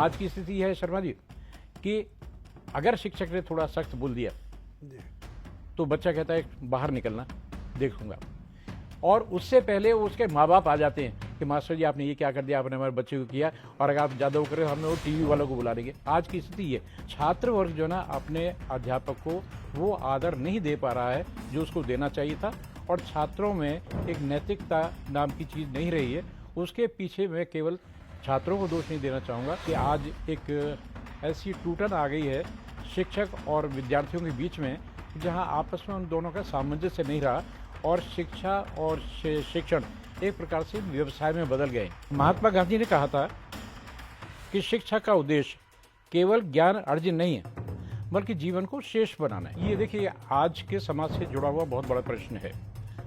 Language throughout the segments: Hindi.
आज की स्थिति है शर्मा जी कि अगर शिक्षक ने थोड़ा सख्त बोल दिया तो बच्चा कहता है बाहर निकलना देखूंगा, और उससे पहले उसके माँ बाप आ जाते हैं कि मास्टर जी आपने ये क्या कर दिया, आपने हमारे बच्चे को किया, और अगर आप ज़्यादा वो करें हमने वो टीवी वालों को बुला लेंगे। आज की स्थिति ये, छात्र वर्ग जो ना अपने अध्यापक को वो आदर नहीं दे पा रहा है जो उसको देना चाहिए था, और छात्रों में एक नैतिकता नाम की चीज़ नहीं रही है। उसके पीछे मैं केवल छात्रों को दोष नहीं देना चाहूँगा कि आज एक ऐसी टूटन आ गई है शिक्षक और विद्यार्थियों के बीच में, जहाँ आपस में उन दोनों का सामंजस्य नहीं रहा, और शिक्षा और शिक्षण एक प्रकार से व्यवसाय में बदल गए। महात्मा गांधी ने कहा था कि शिक्षा का उद्देश्य केवल ज्ञान अर्जन नहीं है, बल्कि जीवन को श्रेष्ठ बनाना है। ये देखिए, आज के समाज से जुड़ा हुआ बहुत बड़ा प्रश्न है,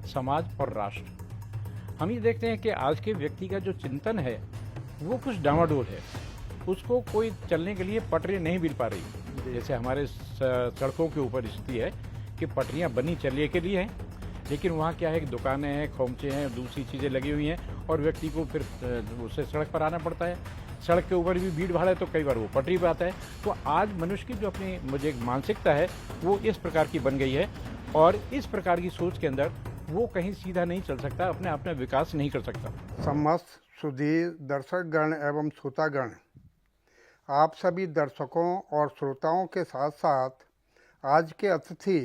समाज और राष्ट्र। हम ये देखते हैं कि आज के व्यक्ति का जो चिंतन है वो कुछ डामाडोल है, उसको कोई चलने के लिए पटरी नहीं मिल पा रही। जैसे हमारे सड़कों के ऊपर स्थिति है कि पटरियां बनी चलने के लिए हैं, लेकिन वहाँ क्या है कि दुकानें हैं, खोमचे हैं, दूसरी चीज़ें लगी हुई हैं, और व्यक्ति को फिर उससे सड़क पर आना पड़ता है। सड़क के ऊपर भी भीड़ भाड़ है तो कई बार वो पटरी पर आता है। तो आज मनुष्य की जो अपनी मुझे एक मानसिकता है वो इस प्रकार की बन गई है, और इस प्रकार की सोच के अंदर वो कहीं सीधा नहीं चल सकता, अपने अपना विकास नहीं कर सकता। समस्त सुधीर दर्शकगण एवं श्रोतागण, आप सभी दर्शकों और श्रोताओं के साथ साथ आज के अतिथि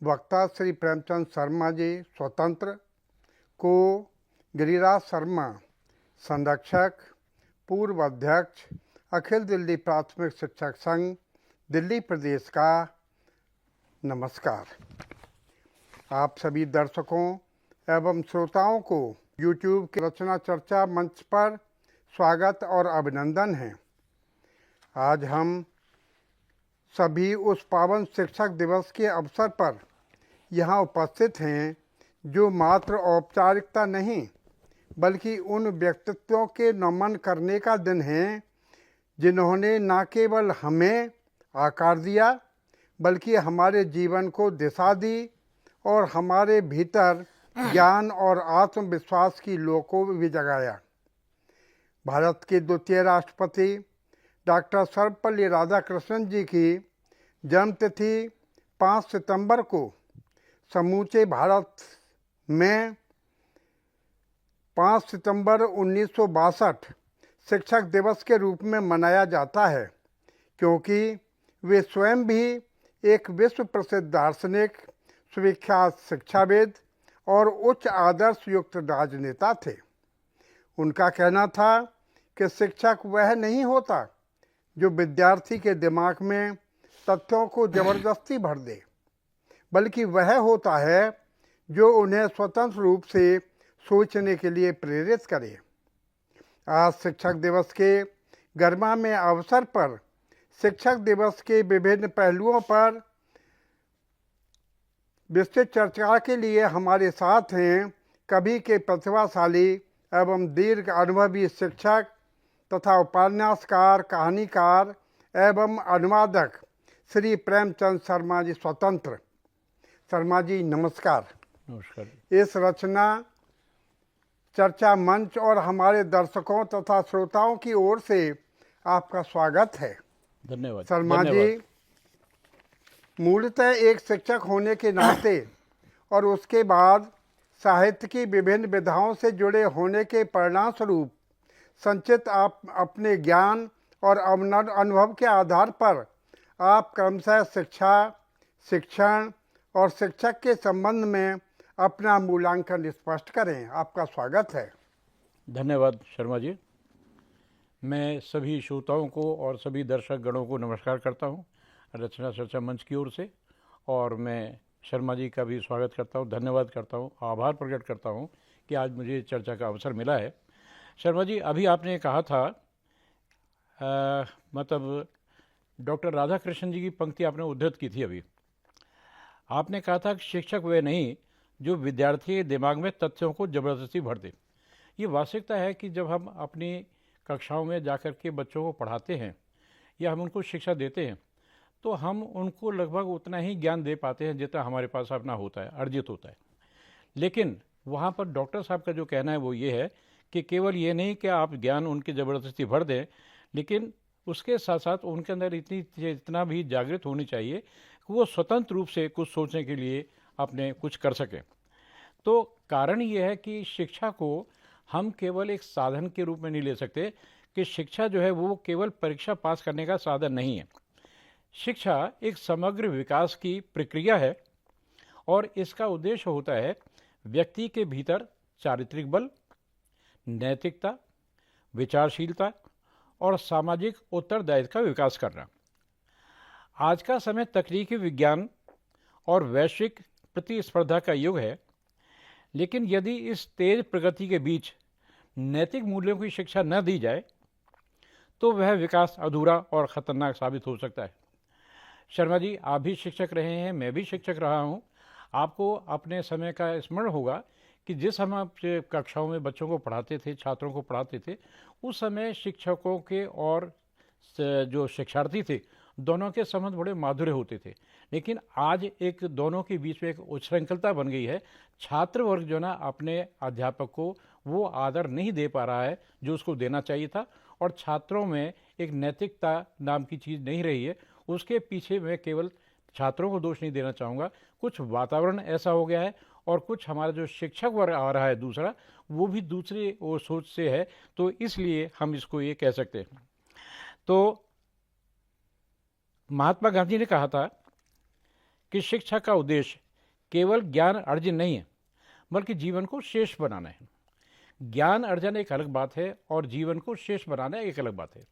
वक्ता श्री प्रेमचंद शर्मा जी स्वतंत्र को गिरिराज शर्मा संरक्षक, पूर्व अध्यक्ष, अखिल दिल्ली प्राथमिक शिक्षक संघ दिल्ली प्रदेश का नमस्कार। आप सभी दर्शकों एवं श्रोताओं को YouTube के रचना चर्चा मंच पर स्वागत और अभिनंदन है। आज हम सभी उस पावन शिक्षक दिवस के अवसर पर यहाँ उपस्थित हैं जो मात्र औपचारिकता नहीं बल्कि उन व्यक्तित्वों के नमन करने का दिन है जिन्होंने न केवल हमें आकार दिया बल्कि हमारे जीवन को दिशा दी और हमारे भीतर ज्ञान और आत्मविश्वास की लौ को भी जगाया। भारत के द्वितीय राष्ट्रपति डॉक्टर सर्वपल्ली राधाकृष्णन जी की जन्मतिथि 5 सितंबर को समूचे भारत में 5 सितंबर 1962 शिक्षक दिवस के रूप में मनाया जाता है, क्योंकि वे स्वयं भी एक विश्व प्रसिद्ध दार्शनिक, सुविख्यात शिक्षाविद और उच्च आदर्श युक्त राजनेता थे। उनका कहना था कि शिक्षक वह नहीं होता जो विद्यार्थी के दिमाग में तथ्यों को जबरदस्ती भर दे, बल्कि वह होता है जो उन्हें स्वतंत्र रूप से सोचने के लिए प्रेरित करे। आज शिक्षक दिवस के गरिमामय अवसर पर शिक्षक दिवस के विभिन्न पहलुओं पर विस्तृत चर्चा के लिए हमारे साथ हैं कवि के प्रतिभाशाली एवं दीर्घ अनुभवी शिक्षक तथा उपन्यासकार, कहानीकार एवं अनुवादक श्री प्रेमचंद शर्मा जी स्वतंत्र। शर्मा जी नमस्कार। नमस्कार। इस रचना चर्चा मंच और हमारे दर्शकों तथा श्रोताओं की ओर से आपका स्वागत है। धन्यवाद। शर्मा जी, मूलतः एक शिक्षक होने के नाते और उसके बाद साहित्य की विभिन्न विधाओं से जुड़े होने के परिणाम स्वरूप संचित आप अपने ज्ञान और अनुभव के आधार पर आप क्रमशः शिक्षा, शिक्षण और शिक्षक के संबंध में अपना मूल्यांकन स्पष्ट करें। आपका स्वागत है। धन्यवाद शर्मा जी। मैं सभी श्रोताओं को और सभी दर्शक गणों को नमस्कार करता हूं रचना चर्चा मंच की ओर से, और मैं शर्मा जी का भी स्वागत करता हूं, धन्यवाद करता हूं, आभार प्रकट करता हूं कि आज मुझे चर्चा का अवसर मिला है। शर्मा जी, अभी आपने कहा था मतलब डॉक्टर राधाकृष्णन जी की पंक्ति आपने उद्धृत की थी। अभी आपने कहा था कि शिक्षक वे नहीं जो विद्यार्थी के दिमाग में तथ्यों को जबरदस्ती भर दे। ये वास्तविकता है कि जब हम अपनी कक्षाओं में जाकर के बच्चों को पढ़ाते हैं या हम उनको शिक्षा देते हैं तो हम उनको लगभग उतना ही ज्ञान दे पाते हैं जितना हमारे पास अपना होता है, अर्जित होता है। लेकिन वहाँ पर डॉक्टर साहब का जो कहना है वो ये है कि केवल ये नहीं कि आप ज्ञान उनकी ज़बरदस्ती भर दें, लेकिन उसके साथ साथ उनके अंदर इतना भी जागृत होनी चाहिए कि वो स्वतंत्र रूप से कुछ सोचने के लिए अपने कुछ कर सकें। तो कारण ये है कि शिक्षा को हम केवल एक साधन के रूप में नहीं ले सकते कि शिक्षा जो है वो केवल परीक्षा पास करने का साधन नहीं है। शिक्षा एक समग्र विकास की प्रक्रिया है और इसका उद्देश्य होता है व्यक्ति के भीतर चारित्रिक बल, नैतिकता, विचारशीलता और सामाजिक उत्तरदायित्व का विकास करना। आज का समय तकनीकी विज्ञान और वैश्विक प्रतिस्पर्धा का युग है, लेकिन यदि इस तेज प्रगति के बीच नैतिक मूल्यों की शिक्षा न दी जाए तो वह विकास अधूरा और ख़तरनाक साबित हो सकता है। शर्मा जी, आप भी शिक्षक रहे हैं, मैं भी शिक्षक रहा हूं। आपको अपने समय का स्मरण होगा कि जिस हम कक्षाओं में बच्चों को पढ़ाते थे, छात्रों को पढ़ाते थे, उस समय शिक्षकों के और जो शिक्षार्थी थे दोनों के संबंध बड़े माधुर्य होते थे। लेकिन आज एक दोनों के बीच में एक उच्छृंखलता बन गई है। छात्र वर्ग जो ना अपने अध्यापक को वो आदर नहीं दे पा रहा है जो उसको देना चाहिए था, और छात्रों में एक नैतिकता नाम की चीज़ नहीं रही है। उसके पीछे मैं केवल छात्रों को दोष नहीं देना चाहूँगा, कुछ वातावरण ऐसा हो गया है और कुछ हमारा जो शिक्षक वर्ग आ रहा है दूसरा, वो भी दूसरी वो सोच से है। तो इसलिए हम इसको ये कह सकते हैं। तो महात्मा गांधी ने कहा था कि शिक्षा का उद्देश्य केवल ज्ञान अर्जन नहीं है, बल्कि जीवन को श्रेष्ठ बनाना है। ज्ञान अर्जन एक अलग बात है और जीवन को श्रेष्ठ बनाना एक अलग बात है।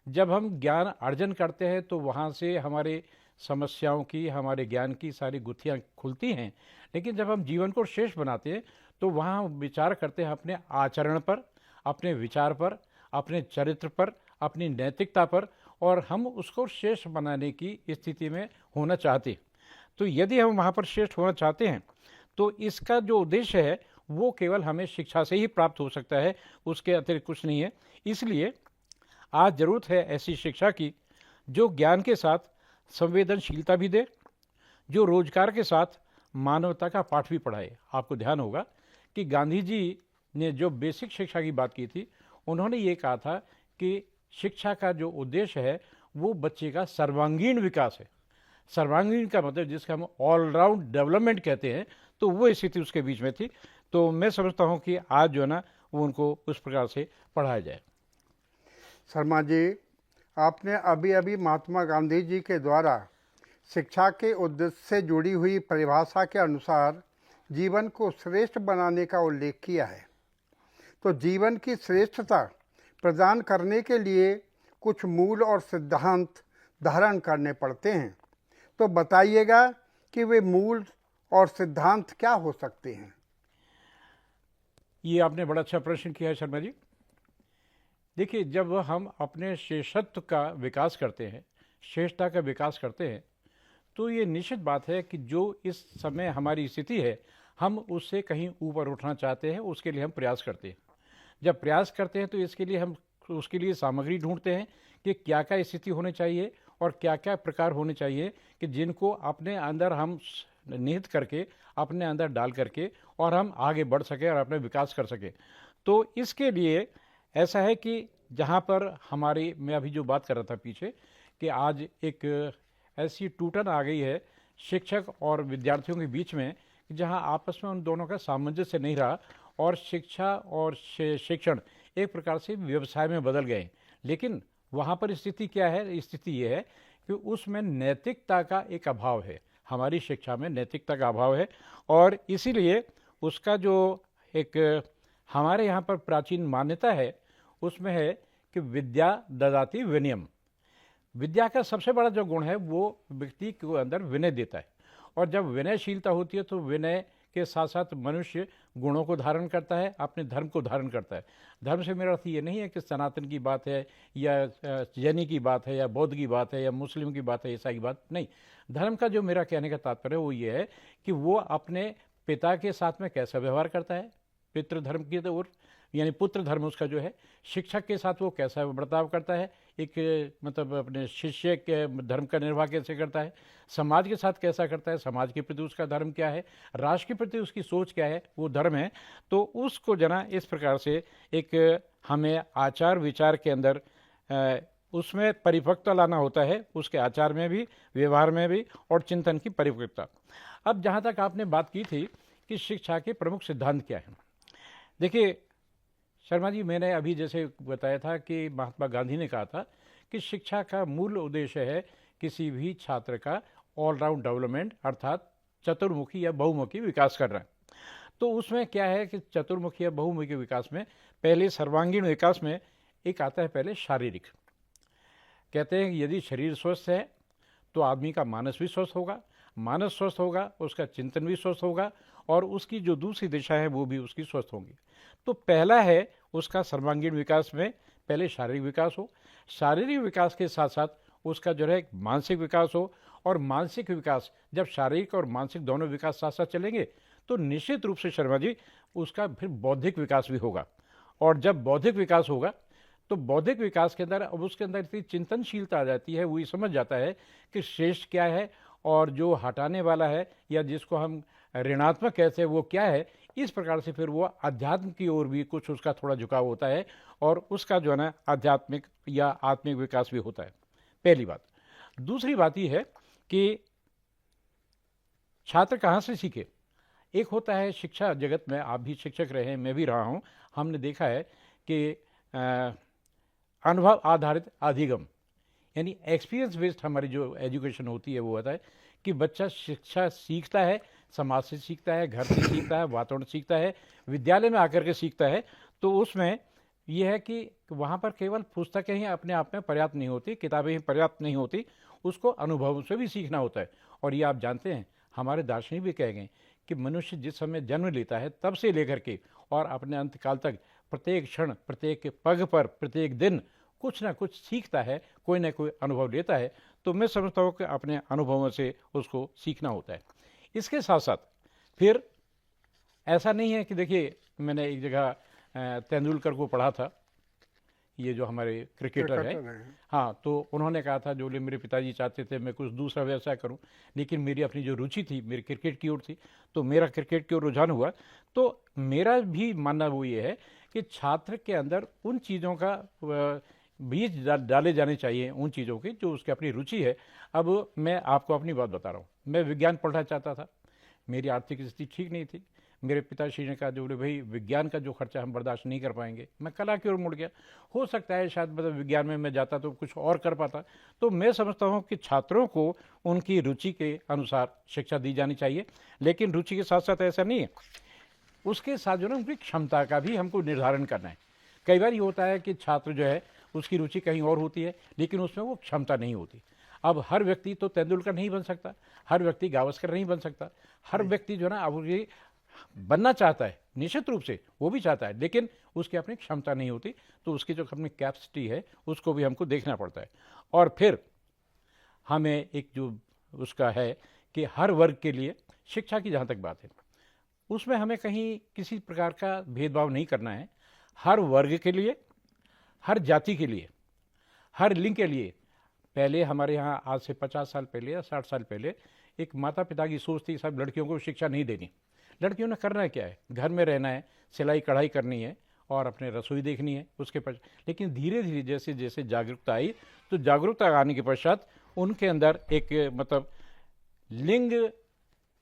जब हम ज्ञान अर्जन करते हैं तो वहाँ से हमारे समस्याओं की, हमारे ज्ञान की सारी गुत्थियाँ खुलती हैं। लेकिन जब हम जीवन को श्रेष्ठ बनाते हैं तो वहाँ विचार करते हैं अपने आचरण पर, अपने विचार पर, अपने चरित्र पर, अपनी नैतिकता पर, और हम उसको श्रेष्ठ बनाने की स्थिति में होना चाहते हैं। तो यदि हम वहाँ पर श्रेष्ठ होना चाहते हैं तो इसका जो उद्देश्य है वो केवल हमें शिक्षा से ही प्राप्त हो सकता है, उसके अतिरिक्त कुछ नहीं है। इसलिए आज ज़रूरत है ऐसी शिक्षा की जो ज्ञान के साथ संवेदनशीलता भी दे, जो रोजगार के साथ मानवता का पाठ भी पढ़ाए। आपको ध्यान होगा कि गांधी जी ने जो बेसिक शिक्षा की बात की थी, उन्होंने ये कहा था कि शिक्षा का जो उद्देश्य है वो बच्चे का सर्वांगीण विकास है। सर्वांगीण का मतलब जिसका हम ऑलराउंड डेवलपमेंट कहते हैं, तो वो स्थिति उसके बीच में थी। तो मैं समझता हूँ कि आज जो है ना वो उनको उस प्रकार से पढ़ाया जाए। शर्मा जी, आपने अभी अभी महात्मा गांधी जी के द्वारा शिक्षा के उद्देश्य से जुड़ी हुई परिभाषा के अनुसार जीवन को श्रेष्ठ बनाने का उल्लेख किया है। तो जीवन की श्रेष्ठता प्रदान करने के लिए कुछ मूल और सिद्धांत धारण करने पड़ते हैं। तो बताइएगा कि वे मूल और सिद्धांत क्या हो सकते हैं? ये आपने बड़ा अच्छा प्रश्न किया है शर्मा जी। देखिए, जब हम अपने श्रेष्ठत्व का विकास करते हैं, श्रेष्ठता का विकास करते हैं, तो ये निश्चित बात है कि जो इस समय हमारी स्थिति है हम उससे कहीं ऊपर उठना चाहते हैं, उसके लिए हम प्रयास करते हैं। जब प्रयास करते हैं तो इसके लिए हम उसके लिए सामग्री ढूंढते हैं कि क्या क्या स्थिति होनी चाहिए और क्या क्या प्रकार होने चाहिए कि जिनको अपने अंदर हम निहित करके, अपने अंदर डाल करके और हम आगे बढ़ सकें और अपने विकास कर सकें। तो इसके लिए ऐसा है कि जहाँ पर हमारी, मैं अभी जो बात कर रहा था पीछे, कि आज एक ऐसी टूटन आ गई है शिक्षक और विद्यार्थियों के बीच में, जहाँ आपस में उन दोनों का सामंजस्य नहीं रहा और शिक्षा और शिक्षण एक प्रकार से व्यवसाय में बदल गए। लेकिन वहाँ पर स्थिति क्या है? स्थिति ये है कि उसमें नैतिकता का एक अभाव है। हमारी शिक्षा में नैतिकता का अभाव है और इसीलिए उसका जो एक हमारे यहाँ पर प्राचीन मान्यता है उसमें है कि विद्या ददाति विनयम। विद्या का सबसे बड़ा जो गुण है वो व्यक्ति के अंदर विनय देता है, और जब विनयशीलता होती है तो विनय के साथ साथ मनुष्य गुणों को धारण करता है, अपने धर्म को धारण करता है। धर्म से मेरा अर्थ ये नहीं है कि सनातन की बात है या जैनी की बात है या बौद्ध की बात है या मुस्लिम की बात है, ईसाई की बात नहीं। धर्म का जो मेरा कहने का तात्पर्य है वो ये है कि वो अपने पिता के साथ में कैसा व्यवहार करता है, पितृधर्म की ओर, यानी पुत्र धर्म उसका जो है, शिक्षक के साथ वो कैसा बर्ताव करता है, एक मतलब अपने शिष्य के धर्म का निर्वाह कैसे करता है, समाज के साथ कैसा करता है, समाज के प्रति उसका धर्म क्या है, राष्ट्र के प्रति उसकी सोच क्या है, वो धर्म है। तो उसको जना इस प्रकार से एक हमें आचार विचार के अंदर उसमें परिपक्वता लाना होता है, उसके आचार में भी, व्यवहार में भी, और चिंतन की परिपक्वता। अब जहाँ तक आपने बात की थी कि शिक्षा के प्रमुख सिद्धांत क्या हैं, देखिए शर्मा जी, मैंने अभी जैसे बताया था कि महात्मा गांधी ने कहा था कि शिक्षा का मूल उद्देश्य है किसी भी छात्र का ऑलराउंड डेवलपमेंट, अर्थात चतुर्मुखी या बहुमुखी विकास करना। तो उसमें क्या है कि चतुर्मुखी या बहुमुखी विकास में पहले सर्वांगीण विकास में एक आता है पहले शारीरिक। कहते हैं कि यदि शरीर स्वस्थ है तो आदमी का मानस भी स्वस्थ होगा, मानस स्वस्थ होगा उसका चिंतन भी स्वस्थ होगा, और उसकी जो दूसरी दिशा है वो भी उसकी स्वस्थ होगी। तो पहला है उसका सर्वांगीण विकास में पहले शारीरिक विकास हो, शारीरिक विकास के साथ साथ उसका जो है मानसिक विकास हो, और मानसिक विकास जब शारीरिक और मानसिक दोनों विकास साथ साथ चलेंगे तो निश्चित रूप से शर्मा जी उसका फिर बौद्धिक विकास भी होगा। और जब बौद्धिक विकास होगा तो बौद्धिक विकास के अंदर अब उसके अंदर इतनी चिंतनशीलता आ जाती है, वो ये समझ जाता है कि श्रेष्ठ क्या है और जो हटाने वाला है या जिसको हम ऋणात्मक कहते हैं वो क्या है। इस प्रकार से फिर वो अध्यात्म की ओर भी कुछ उसका थोड़ा झुकाव होता है, और उसका जो है ना आध्यात्मिक या आत्मिक विकास भी होता है, पहली बात। दूसरी बात यह है कि छात्र कहाँ से सीखे। एक होता है शिक्षा जगत में, आप भी शिक्षक रहे हैं, मैं भी रहा हूँ, हमने देखा है कि अनुभव आधारित अधिगम, यानी एक्सपीरियंस बेस्ड हमारी जो एजुकेशन होती है वो होता है कि बच्चा शिक्षा सीखता है, समाज से सीखता है, घर से सीखता है, वातावरण सीखता है, विद्यालय में आकर के सीखता है। तो उसमें यह है कि वहाँ पर केवल पुस्तकें ही अपने आप में पर्याप्त नहीं होती, किताबें ही पर्याप्त नहीं होती, उसको अनुभव से भी सीखना होता है। और ये आप जानते हैं हमारे दार्शनिक भी कह गए कि मनुष्य जिस समय जन्म लेता है तब से लेकर के और अपने अंतकाल तक प्रत्येक क्षण, प्रत्येक पग पर, प्रत्येक दिन कुछ ना कुछ सीखता है, कोई ना कोई अनुभव लेता है। तो मैं समझता हूँ कि अपने अनुभवों से उसको सीखना होता है। इसके साथ साथ फिर ऐसा नहीं है कि देखिए, मैंने एक जगह तेंदुलकर को पढ़ा था, ये जो हमारे क्रिकेटर है, हाँ, तो उन्होंने कहा था जो मेरे पिताजी चाहते थे मैं कुछ दूसरा व्यवसाय करूं, लेकिन मेरी अपनी जो रुचि थी मेरी क्रिकेट की ओर थी, तो मेरा क्रिकेट की ओर रुझान हुआ। तो मेरा भी मानना वो ये है कि छात्र के अंदर उन चीज़ों का बीज डाले जाने चाहिए, उन चीज़ों की जो उसकी अपनी रुचि है। अब मैं आपको अपनी बात बता रहा हूँ, मैं विज्ञान पढ़ना चाहता था, मेरी आर्थिक स्थिति ठीक नहीं थी। मेरे पिताश्री ने कहा जो बोले भाई विज्ञान का जो खर्चा हम बर्दाश्त नहीं कर पाएंगे। मैं कला की ओर मुड़ गया। हो सकता है शायद मतलब विज्ञान में मैं जाता तो कुछ और कर पाता। तो मैं समझता हूँ कि छात्रों को उनकी रुचि के अनुसार शिक्षा दी जानी चाहिए, लेकिन रुचि के साथ साथ ऐसा नहीं है, उसके साथ जो ना उनकी क्षमता का भी हमको निर्धारण करना है। कई बार ये होता है कि छात्र जो है उसकी रुचि कहीं और होती है, लेकिन उसमें वो क्षमता नहीं होती। अब हर व्यक्ति तो तेंदुलकर नहीं बन सकता, हर व्यक्ति गावस्कर नहीं बन सकता, हर व्यक्ति जो है ना अब ये बनना चाहता है, निश्चित रूप से वो भी चाहता है, लेकिन उसकी अपनी क्षमता नहीं होती। तो उसकी जो अपनी कैपेसिटी है उसको भी हमको देखना पड़ता है। और फिर हमें एक जो उसका है कि हर वर्ग के लिए शिक्षा की जहाँ तक बात है, उसमें हमें कहीं किसी प्रकार का भेदभाव नहीं करना है। हर वर्ग के लिए, हर जाति के लिए, हर लिंग के लिए। पहले हमारे यहाँ आज से 50 साल पहले या 60 साल पहले एक माता पिता की सोच थी, सब लड़कियों को शिक्षा नहीं देनी, लड़कियों ने करना क्या है, घर में रहना है, सिलाई कढ़ाई करनी है और अपने रसोई देखनी है उसके पश्चात। लेकिन धीरे धीरे जैसे जैसे जागरूकता आई, तो जागरूकता आने के पश्चात उनके अंदर एक मतलब लिंग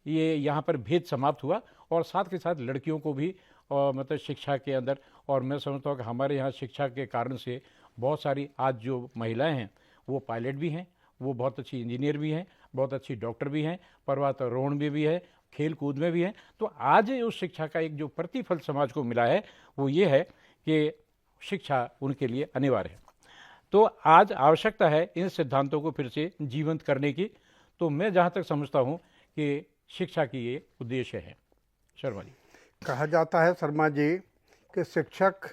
ये यहाँ पर भेद समाप्त हुआ, और साथ के साथ लड़कियों को भी मतलब शिक्षा के अंदर। और मैं समझता हूँ कि हमारे यहाँ शिक्षा के कारण से बहुत सारी आज जो महिलाएं हैं वो पायलट भी हैं, वो बहुत अच्छी इंजीनियर भी हैं, बहुत अच्छी डॉक्टर भी हैं, पर्वतारोहण में भी है, खेल कूद में भी हैं। तो आज उस शिक्षा का एक जो प्रतिफल समाज को मिला है वो ये है कि शिक्षा उनके लिए अनिवार्य है। तो आज आवश्यकता है इन सिद्धांतों को फिर से जीवंत करने की। तो मैं जहाँ तक समझता हूँ कि शिक्षा की ये उद्देश्य है। शर्मा जी, कहा जाता है शर्मा जी कि शिक्षक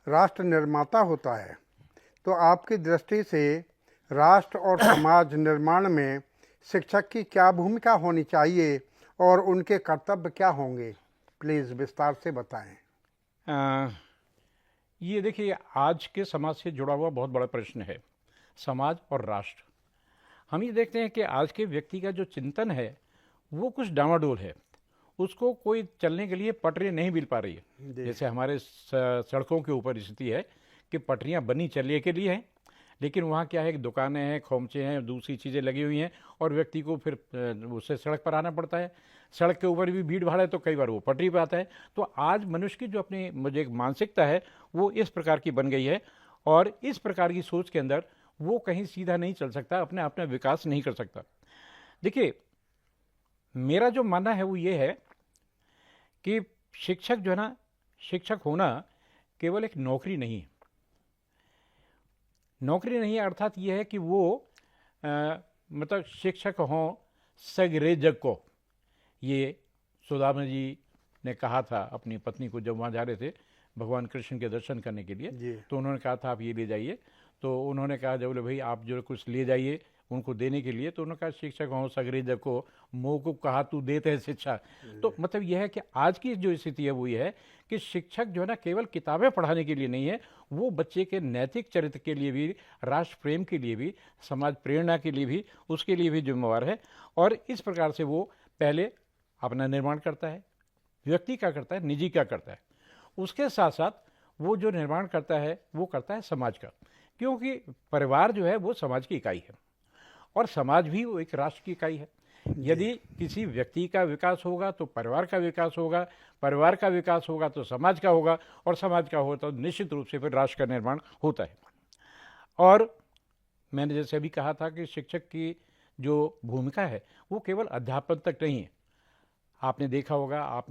राष्ट्र निर्माता होता है। तो आपकी दृष्टि से राष्ट्र और समाज निर्माण में शिक्षक की क्या भूमिका होनी चाहिए और उनके कर्तव्य क्या होंगे, प्लीज़ विस्तार से बताएं। ये देखिए आज के समाज से जुड़ा हुआ बहुत बड़ा प्रश्न है, समाज और राष्ट्र। हम ये देखते हैं कि आज के व्यक्ति का जो चिंतन है वो कुछ डामाडोल है, उसको कोई चलने के लिए पटरी नहीं मिल पा रही है। जैसे हमारे सड़कों के ऊपर स्थिति है कि पटरियां बनी चलने के लिए हैं, लेकिन वहाँ क्या है कि दुकानें हैं, खोमचे हैं, दूसरी चीज़ें लगी हुई हैं और व्यक्ति को फिर उससे सड़क पर आना पड़ता है। सड़क के ऊपर भी भीड़ भाड़ है तो कई बार वो पटरी पर आता है। तो आज मनुष्य की जो अपनी मुझे एक मानसिकता है वो इस प्रकार की बन गई है और इस प्रकार की सोच के अंदर वो कहीं सीधा नहीं चल सकता, अपने अपना विकास नहीं कर सकता। देखिए, मेरा जो मानना है वो ये है कि शिक्षक जो है ना, शिक्षक होना केवल एक नौकरी नहीं है। नौकरी नहीं है अर्थात ये है कि वो मतलब शिक्षक हों सगरे जग को, ये सुदामा जी ने कहा था अपनी पत्नी को जब वहाँ जा रहे थे भगवान कृष्ण के दर्शन करने के लिए। तो उन्होंने कहा था आप ये ले जाइए। तो उन्होंने कहा जब बोले भाई आप जो कुछ ले जाइए उनको देने के लिए, तो उन्होंने कहा शिक्षक हों सगरे जग को मोह को कहा तू देते है शिक्षा। तो मतलब यह है कि आज की जो स्थिति है वो ये है कि शिक्षक जो है ना केवल किताबें पढ़ाने के लिए नहीं है, वो बच्चे के नैतिक चरित्र के लिए भी, राष्ट्र प्रेम के लिए भी, समाज प्रेरणा के लिए भी, उसके लिए भी जिम्मेवार है। और इस प्रकार से वो पहले अपना निर्माण करता है, व्यक्ति का करता है, निजी का करता है, उसके साथ साथ वो जो निर्माण करता है वो करता है समाज का, क्योंकि परिवार जो है वो समाज की इकाई है और समाज भी वो एक राष्ट्र की इकाई है। यदि किसी व्यक्ति का विकास होगा तो परिवार का विकास होगा, परिवार का विकास होगा तो समाज का होगा और समाज का होगा तो निश्चित रूप से फिर राष्ट्र का निर्माण होता है। और मैंने जैसे अभी कहा था कि शिक्षक की जो भूमिका है वो केवल अध्यापन तक नहीं है। आपने देखा होगा, आप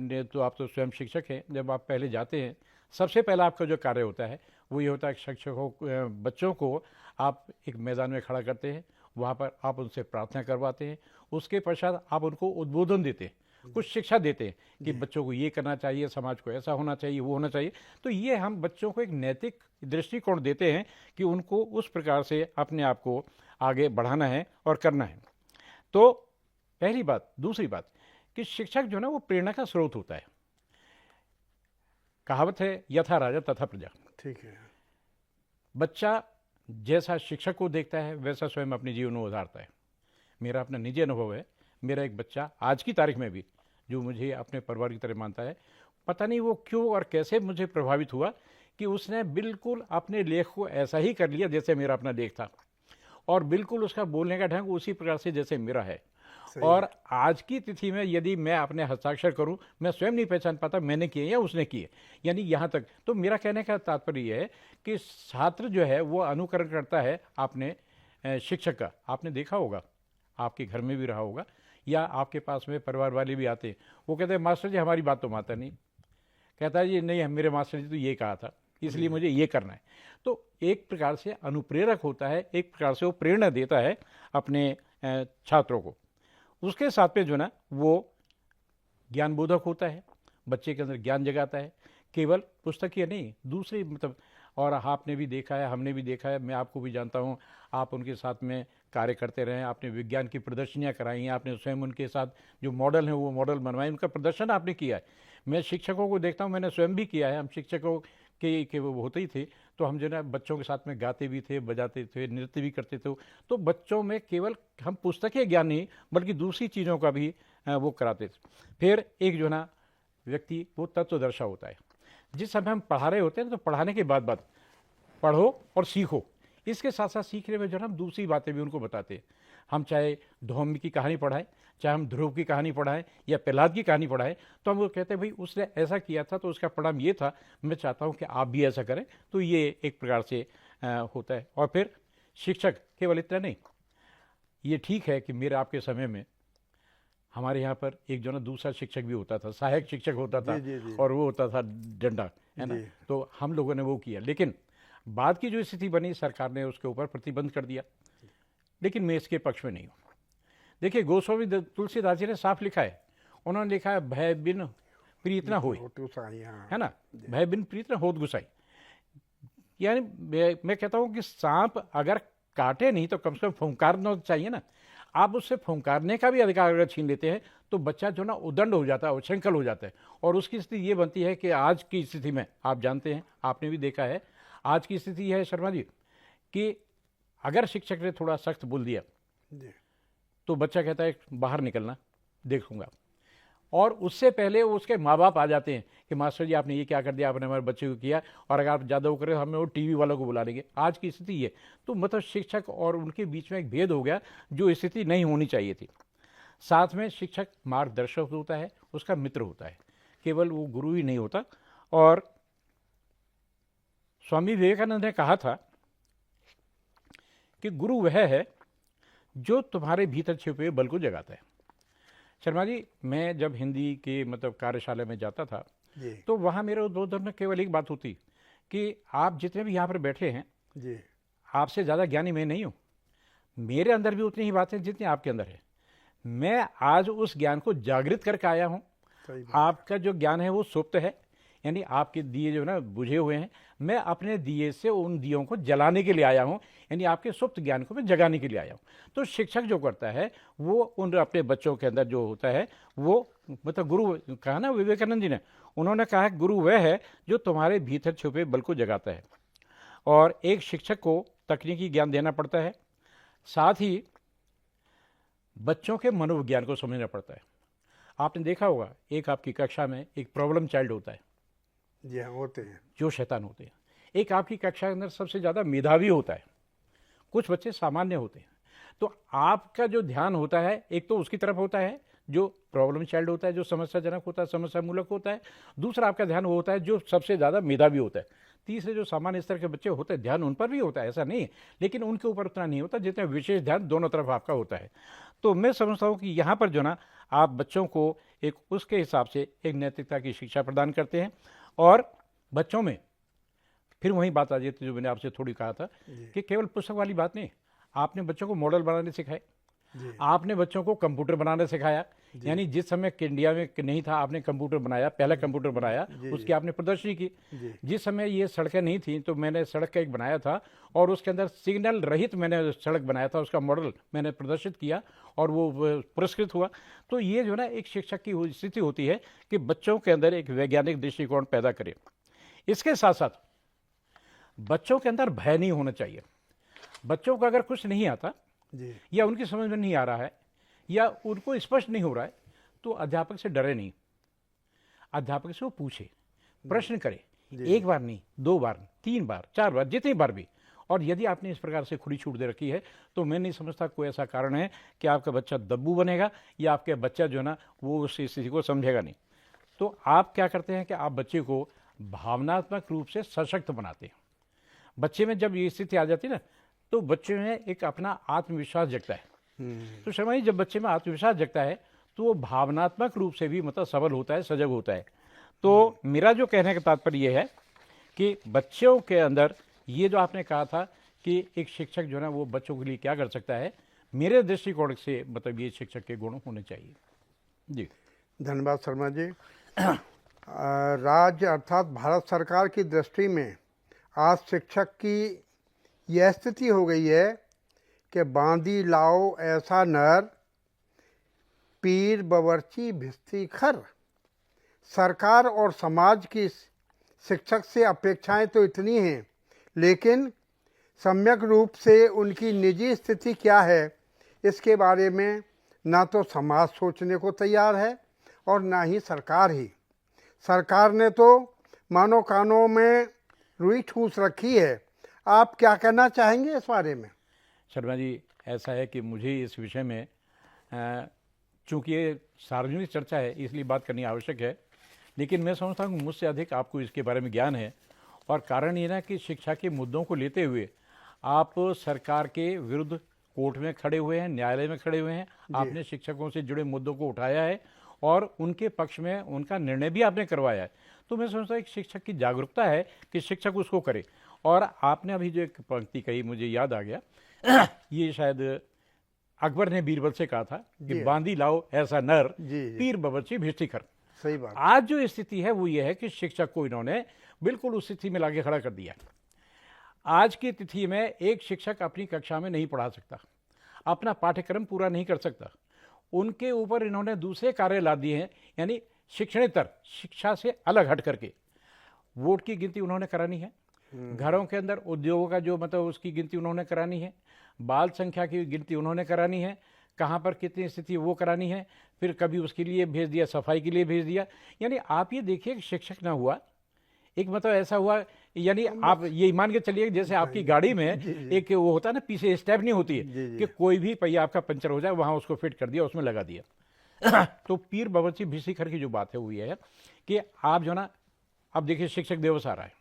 तो स्वयं शिक्षक हैं, जब आप पहले जाते हैं सबसे पहला आपका जो कार्य होता है वो ये होता है कि शिक्षकों बच्चों को आप एक मैदान में खड़ा करते हैं, वहाँ पर आप उनसे प्रार्थना करवाते हैं, उसके पश्चात आप उनको उद्बोधन देते हैं, कुछ शिक्षा देते हैं कि बच्चों को ये करना चाहिए, समाज को ऐसा होना चाहिए, वो होना चाहिए। तो ये हम बच्चों को एक नैतिक दृष्टिकोण देते हैं कि उनको उस प्रकार से अपने आप को आगे बढ़ाना है और करना है। तो पहली बात। दूसरी बात कि शिक्षक जो है ना वो प्रेरणा का स्रोत होता है। कहावत है यथा राजा तथा प्रजा। ठीक है। बच्चा जैसा शिक्षक को देखता है वैसा स्वयं अपने जीवन में उतारता है। मेरा अपना निजी अनुभव है, मेरा एक बच्चा आज की तारीख में भी जो मुझे अपने परिवार की तरह मानता है, पता नहीं वो क्यों और कैसे मुझे प्रभावित हुआ कि उसने बिल्कुल अपने लेख को ऐसा ही कर लिया जैसे मेरा अपना लेख था और बिल्कुल उसका बोलने का ढंग उसी प्रकार से जैसे मेरा है। और आज की तिथि में यदि मैं अपने हस्ताक्षर करूं, मैं स्वयं नहीं पहचान पाता मैंने किए या उसने किए, यानी यहाँ तक। तो मेरा कहने का तात्पर्य यह है कि छात्र जो है वो अनुकरण करता है अपने शिक्षक का। आपने देखा होगा, आपके घर में भी रहा होगा या आपके पास में परिवार वाले भी आते हैं, वो कहते हैं मास्टर जी हमारी बात तो मानता नहीं, कहता है जी नहीं मेरे मास्टर जी तो ये कहा था इसलिए मुझे ये करना है। तो एक प्रकार से अनुप्रेरक होता है, एक प्रकार से वो प्रेरणा देता है अपने छात्रों को। उसके साथ में जो ना वो ज्ञानबोधक होता है, बच्चे के अंदर ज्ञान जगाता है, केवल पुस्तकीय नहीं, दूसरी मतलब। और आपने भी देखा है, हमने भी देखा है, मैं आपको भी जानता हूँ, आप उनके साथ में कार्य करते रहे, आपने विज्ञान की प्रदर्शनियाँ कराई हैं, आपने स्वयं उनके साथ जो मॉडल हैं वो मॉडल बनवाए, उनका प्रदर्शन आपने किया है। मैं शिक्षकों को देखता हूँ, मैंने स्वयं भी किया है, हम शिक्षकों के वो होते ही थे, तो हम जो है बच्चों के साथ में गाते भी थे, बजाते थे, नृत्य भी करते थे। तो बच्चों में केवल हम पुस्तकीय ज्ञान नहीं बल्कि दूसरी चीज़ों का भी वो कराते थे। फिर एक जो ना व्यक्ति वो तत्वदर्शी होता है। जिस समय हम पढ़ा रहे होते हैं तो पढ़ाने के बाद पढ़ो और सीखो, इसके साथ साथ सीखने में जो है हम दूसरी बातें भी उनको बताते हैं। हम चाहे धौम्य की कहानी पढ़ाएं, चाहे हम ध्रुव की कहानी पढ़ाएं या प्रहलाद की कहानी पढ़ाएं, तो हम वो कहते हैं भाई उसने ऐसा किया था तो उसका परिणाम ये था, मैं चाहता हूं कि आप भी ऐसा करें। तो ये एक प्रकार से होता है। और फिर शिक्षक केवल इतना नहीं, ये ठीक है कि मेरे आपके समय में हमारे यहाँ पर एक जो ना दूसरा शिक्षक भी होता था, सहायक शिक्षक होता था। जी। और वो होता था डंडा, है ना। तो हम लोगों ने वो किया, लेकिन बाद की जो स्थिति बनी सरकार ने उसके ऊपर प्रतिबंध कर दिया, लेकिन मैं इसके पक्ष में नहीं हूँ। देखिए गोस्वामी तुलसीदास जी ने साफ लिखा है, उन्होंने लिखा है भय बिन प्रीत न होय, है ना, भय बिन प्रीत न होत गुसाई। यानी मैं कहता हूँ कि सांप अगर काटे नहीं तो कम से कम फुंकारना चाहिए ना। आप उससे फुंकारने का भी अधिकार अगर छीन लेते हैं तो बच्चा जो ना उदंड हो जाता है, उच्छृंखल हो जाता है। और उसकी स्थिति ये बनती है कि आज की स्थिति में आप जानते हैं, आपने भी देखा है, आज की स्थिति है शर्मा जी कि अगर शिक्षक ने थोड़ा सख्त बोल दिया तो बच्चा कहता है बाहर निकलना देखूंगा। और उससे पहले उसके माँ बाप आ जाते हैं कि मास्टर जी आपने ये क्या कर दिया, आपने हमारे बच्चे को किया, और अगर आप ज़्यादा वो करें हमें वो टीवी वालों को बुला लेंगे। आज की स्थिति ये, तो मतलब शिक्षक और उनके बीच में एक भेद हो गया जो स्थिति नहीं होनी चाहिए थी। साथ में शिक्षक मार्गदर्शक होता है, उसका मित्र होता है, केवल वो गुरु ही नहीं होता। और स्वामी विवेकानंद ने कहा था कि गुरु वह है जो तुम्हारे भीतर छिपे हुए बल को जगाता है। शर्मा जी, मैं जब हिंदी के मतलब कार्यशाला में जाता था जी तो वहाँ मेरे उद्बोधन में केवल एक बात होती कि आप जितने भी यहाँ पर बैठे हैं, जी आपसे ज़्यादा ज्ञानी मैं नहीं हूँ, मेरे अंदर भी उतनी ही बातें जितनी आपके अंदर है। मैं आज उस ज्ञान को जागृत करके आया हूँ। सही बात। आपका जो ज्ञान है वो सुप्त है, यानी आपके दिए जो ना बुझे हुए हैं, मैं अपने दिए से उन दियों को जलाने के लिए आया हूँ, यानी आपके सुप्त ज्ञान को मैं जगाने के लिए आया हूँ। तो शिक्षक जो करता है वो उन अपने बच्चों के अंदर जो होता है वो मतलब गुरु कहा ना विवेकानंद जी ने, उन्होंने कहा गुरु वह है जो तुम्हारे भीतर छुपे बल को जगाता है। और एक शिक्षक को तकनीकी ज्ञान देना पड़ता है, साथ ही बच्चों के मनोविज्ञान को समझना पड़ता है। आपने देखा होगा एक आपकी कक्षा में एक प्रॉब्लम चाइल्ड होता है, जी हाँ, होते हैं। जो शैतान होते हैं। एक आपकी कक्षा के अंदर सबसे ज़्यादा मेधावी होता है, कुछ बच्चे सामान्य होते हैं। तो आपका जो ध्यान होता है एक तो उसकी तरफ होता है जो प्रॉब्लम चाइल्ड होता है, जो समस्याजनक होता है, समस्या मूलक होता है। दूसरा आपका ध्यान वो होता है जो सबसे ज़्यादा मेधावी होता है। तीसरे जो सामान्य स्तर के बच्चे होते हैं, ध्यान उन पर भी होता है, ऐसा नहीं, लेकिन उनके ऊपर उतना नहीं होता जितना विशेष ध्यान दोनों तरफ आपका होता है। तो मैं समझता हूँ कि यहाँ पर जो ना आप बच्चों को एक उसके हिसाब से एक नैतिकता की शिक्षा प्रदान करते हैं। और बच्चों में फिर वही बात आ जाती है जो मैंने आपसे थोड़ी कहा था कि केवल पुस्तक वाली बात नहीं, आपने बच्चों को मॉडल बनाने सिखाए, आपने बच्चों को कंप्यूटर बनाना सिखाया। यानी जिस समय इंडिया में नहीं था आपने कंप्यूटर बनाया, पहला कंप्यूटर बनाया, उसकी आपने प्रदर्शनी की। जिस समय ये सड़कें नहीं थी तो मैंने सड़क का एक बनाया था और उसके अंदर सिग्नल रहित मैंने सड़क बनाया था, उसका मॉडल मैंने प्रदर्शित किया और वो पुरस्कृत हुआ। तो ये जो ना एक शिक्षक की स्थिति होती है कि बच्चों के अंदर एक वैज्ञानिक दृष्टिकोण पैदा करे। इसके साथ साथ बच्चों के अंदर भय नहीं होना चाहिए। बच्चों को अगर कुछ नहीं आता जी या उनकी समझ में नहीं आ रहा है या उनको स्पष्ट नहीं हो रहा है तो अध्यापक से डरे नहीं, अध्यापक से वो पूछे, प्रश्न करे, एक बार नहीं, 2 बार, 3 बार, 4 बार, जितनी बार भी। और यदि आपने इस प्रकार से खुली छूट दे रखी है तो मैं नहीं समझता कोई ऐसा कारण है कि आपका बच्चा दब्बू बनेगा या आपके बच्चा जो है ना वो उस स्थिति को समझेगा नहीं। तो आप क्या करते हैं कि आप बच्चे को भावनात्मक रूप से सशक्त बनाते हैं। बच्चे में जब ये स्थिति आ जाती है ना तो बच्चे में एक अपना आत्मविश्वास जगता है। तो शर्मा जी, जब बच्चे में आत्मविश्वास जगता है तो वो भावनात्मक रूप से भी मतलब सबल होता है, सजग होता है। तो मेरा जो कहने का तात्पर्य ये है कि बच्चों के अंदर ये जो आपने कहा था कि एक शिक्षक जो है ना वो बच्चों के लिए क्या कर सकता है, मेरे दृष्टिकोण से मतलब ये शिक्षक के गुण होने चाहिए। जी धन्यवाद शर्मा जी। राज्य अर्थात भारत सरकार की दृष्टि में आज शिक्षक की यह स्थिति हो गई है कि बांधी लाओ ऐसा नर, पीर बवर्ची भिस्ती खर। सरकार और समाज की शिक्षक से अपेक्षाएं तो इतनी हैं, लेकिन सम्यक रूप से उनकी निजी स्थिति क्या है इसके बारे में ना तो समाज सोचने को तैयार है और ना ही सरकार ही। सरकार ने तो मानो कानों में रुई ठूस रखी है। आप क्या कहना चाहेंगे इस बारे में? शर्मा जी, ऐसा है कि मुझे इस विषय में चूँकि ये सार्वजनिक चर्चा है इसलिए बात करनी आवश्यक है, लेकिन मैं समझता हूँ मुझसे अधिक आपको इसके बारे में ज्ञान है। और कारण ये ना कि शिक्षा के मुद्दों को लेते हुए आप सरकार के विरुद्ध कोर्ट में खड़े हुए हैं, न्यायालय में खड़े हुए हैं, आपने शिक्षकों से जुड़े मुद्दों को उठाया है और उनके पक्ष में उनका निर्णय भी आपने करवाया है। तो मैं समझता हूँ एक शिक्षक की जागरूकता है कि शिक्षक उसको करे। और आपने अभी जो एक पंक्ति कही मुझे याद आ गया, ये शायद अकबर ने बीरबल से कहा था कि बांधी लाओ ऐसा नर, पीर बवर्ची भिस्ती खर। सही बात। आज जो स्थिति है वो ये है कि शिक्षक को इन्होंने बिल्कुल उस स्थिति में लाके खड़ा कर दिया। आज की तिथि में एक शिक्षक अपनी कक्षा में नहीं पढ़ा सकता, अपना पाठ्यक्रम पूरा नहीं कर सकता। उनके ऊपर इन्होंने दूसरे कार्य ला दिए हैं, यानी शिक्षणेतर, शिक्षा से अलग हट करके वोट की गिनती उन्होंने करानी है, घरों के अंदर उद्योगों का जो मतलब उसकी गिनती उन्होंने करानी है, बाल संख्या की गिनती उन्होंने करानी है, कहाँ पर कितनी स्थिति वो करानी है, फिर कभी उसके लिए भेज दिया, सफाई के लिए भेज दिया। यानी आप ये देखिए कि शिक्षक ना हुआ, एक मतलब ऐसा हुआ, यानी आप ये मान के चलिए जैसे आपकी गाड़ी में एक वो होता है ना, पीछे स्टेप नहीं होती है कि कोई भी पहिया आपका पंचर हो जाए, वहां उसको फिट कर दिया, उसमें लगा दिया। तो पीर बावर्ची भिस्तीखर की जो बात है वो ये है कि आप जो ना, अब देखिए शिक्षक दिवस आ रहा है,